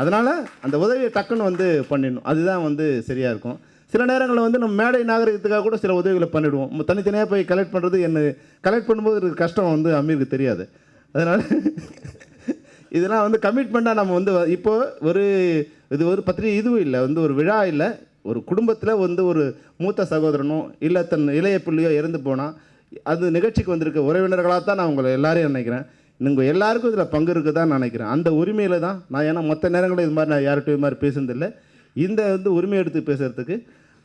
அதனால் அந்த உதவியை டக்குன்னு வந்து பண்ணிடணும், அதுதான் வந்து சரியாக இருக்கும். சில நேரங்களில் வந்து நம்ம மேடை நாகரிகத்துக்காக கூட சில உதவிகளை பண்ணிவிடுவோம். தனித்தனியாக போய் கலெக்ட் பண்ணுறது கலெக்ட் பண்ணும்போது இருக்க கஷ்டம் வந்து அமீருக்கு தெரியாது. அதனால் இதெல்லாம் வந்து கமிட்மெண்ட்டாக நம்ம வந்து இப்போது இது ஒரு பத்திரிகை இதுவும் இல்லை, வந்து ஒரு விழா இல்லை, ஒரு குடும்பத்தில் வந்து ஒரு மூத்த சகோதரனோ இல்லை தன் இளைய பிள்ளையோ இறந்து போனால் அது நிகழ்ச்சிக்கு வந்திருக்க உறவினர்களாக தான் நான் உங்களை எல்லாரையும் நினைக்கிறேன். நீங்கள் எல்லாருக்கும் இதில் பங்கு இருக்குது தான் நினைக்கிறேன். அந்த உரிமையில் தான் நான், ஏன்னா மற்ற நேரங்களில் இது மாதிரி நான் யார்கிட்டையும் இது மாதிரி பேசுனதில்லை. இந்த வந்து உரிமை எடுத்து பேசுகிறதுக்கு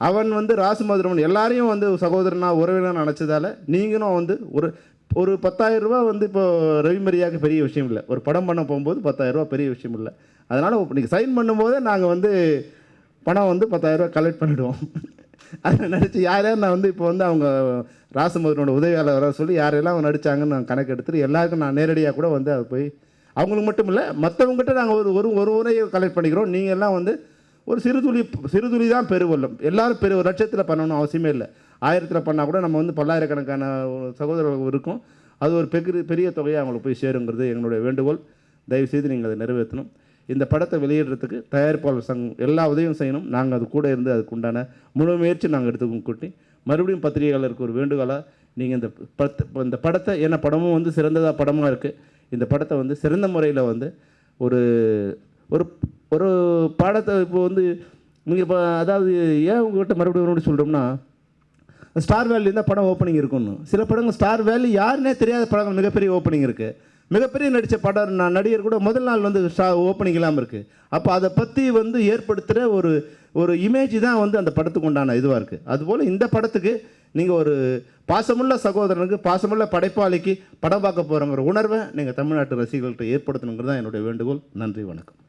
அவன் வந்து ராசுமதுரன் எல்லாரையும் வந்து சகோதரனாக உறவினராக நினச்சதால் நீங்களும் வந்து ஒரு 10,000 ரூபா வந்து இப்போது ரவிமரியாவுக்கு பெரிய விஷயம் இல்லை. ஒரு படம் பண்ண போகும்போது 10,000 ரூபா பெரிய விஷயம் இல்லை. அதனால் நீங்கள் சைன் பண்ணும்போதே நாங்கள் வந்து பணம் வந்து 10,000 ரூபா கலெக்ட் பண்ணிவிடுவோம். அதில் நடித்து யாரையாவது நான் வந்து இப்போ வந்து அவங்க ராசமோகனோட உதவியாளர் வர சொல்லி யாரெல்லாம் நடித்தாங்கன்னு நான் கணக்கு எடுத்துட்டு எல்லாருக்கும் நான் நேரடியாக கூட வந்து அது போய் அவங்களுக்கு மட்டும் இல்லை மற்றவங்ககிட்ட நாங்கள் ஒரு முறையை கலெக்ட் பண்ணிக்கிறோம். நீங்கள் எல்லாம் வந்து ஒரு சிறுதுளி தான் பெருவெள்ளம். எல்லோரும் ஒரு லட்சத்தில் பண்ணணும் அவசியமே இல்லை. 1000ல் பண்ணால் கூட நம்ம வந்து பல்லாயிரக்கணக்கான சகோதரர்கள் இருக்கும். அது ஒரு பெரிய தொகையை அவங்களுக்கு போய் சேருங்கிறது எங்களுடைய வேண்டுகோள். தயவுசெய்து நீங்கள் அதை நிறைவேற்றணும். இந்த படத்தை வெளியிடுறதுக்கு தயாரிப்பாளர் சங்கம் எல்லா உதவியும் செய்யணும். நாங்கள் அது கூட இருந்து அதுக்கு உண்டான முழு முயற்சி நாங்கள் எடுத்துக்கோங்க கூட்டி மறுபடியும் பத்திரிகையாளருக்கு ஒரு வேண்டுகோளாக நீங்கள் இந்த படத்தை ஏன்னா படமும் வந்து சிறந்ததாக படமாக இருக்குது. இந்த படத்தை வந்து சிறந்த முறையில் வந்து ஒரு ஒரு ஒரு பாடத்தை இப்போ வந்து நீங்கள் இப்போ அதாவது ஏன் உங்கள்கிட்ட மறுபடியும் சொல்கிறோம்னா ஸ்டார் வேல்யூ இருந்தால் படம் ஓப்பனிங் இருக்குன்னு. சில படங்கள் ஸ்டார் வேல்யூ யாருன்னே தெரியாத படங்கள் மிகப்பெரிய ஓப்பனிங் இருக்குது. மிகப்பெரிய நடித்த படம் நடிகர் கூட முதல் நாள் வந்து ஓப்பனிங் இல்லாமல் இருக்குது. அப்போ அதை பற்றி வந்து ஏற்படுத்துகிற ஒரு இமேஜ் தான் வந்து அந்த படத்துக்கு உண்டான இதுவாக இருக்குது. அதுபோல் இந்த படத்துக்கு நீங்கள் ஒரு பாசமுள்ள சகோதரனுக்கு பாசமுள்ள படைப்பாளிக்கு படம் பார்க்க போகிறோங்கிற உணர்வை நீங்கள் தமிழ்நாட்டு ரசிகர்கள்ட்ட ஏற்படுத்தணுங்கிறது தான் என்னுடைய வேண்டுகோள். நன்றி, வணக்கம்.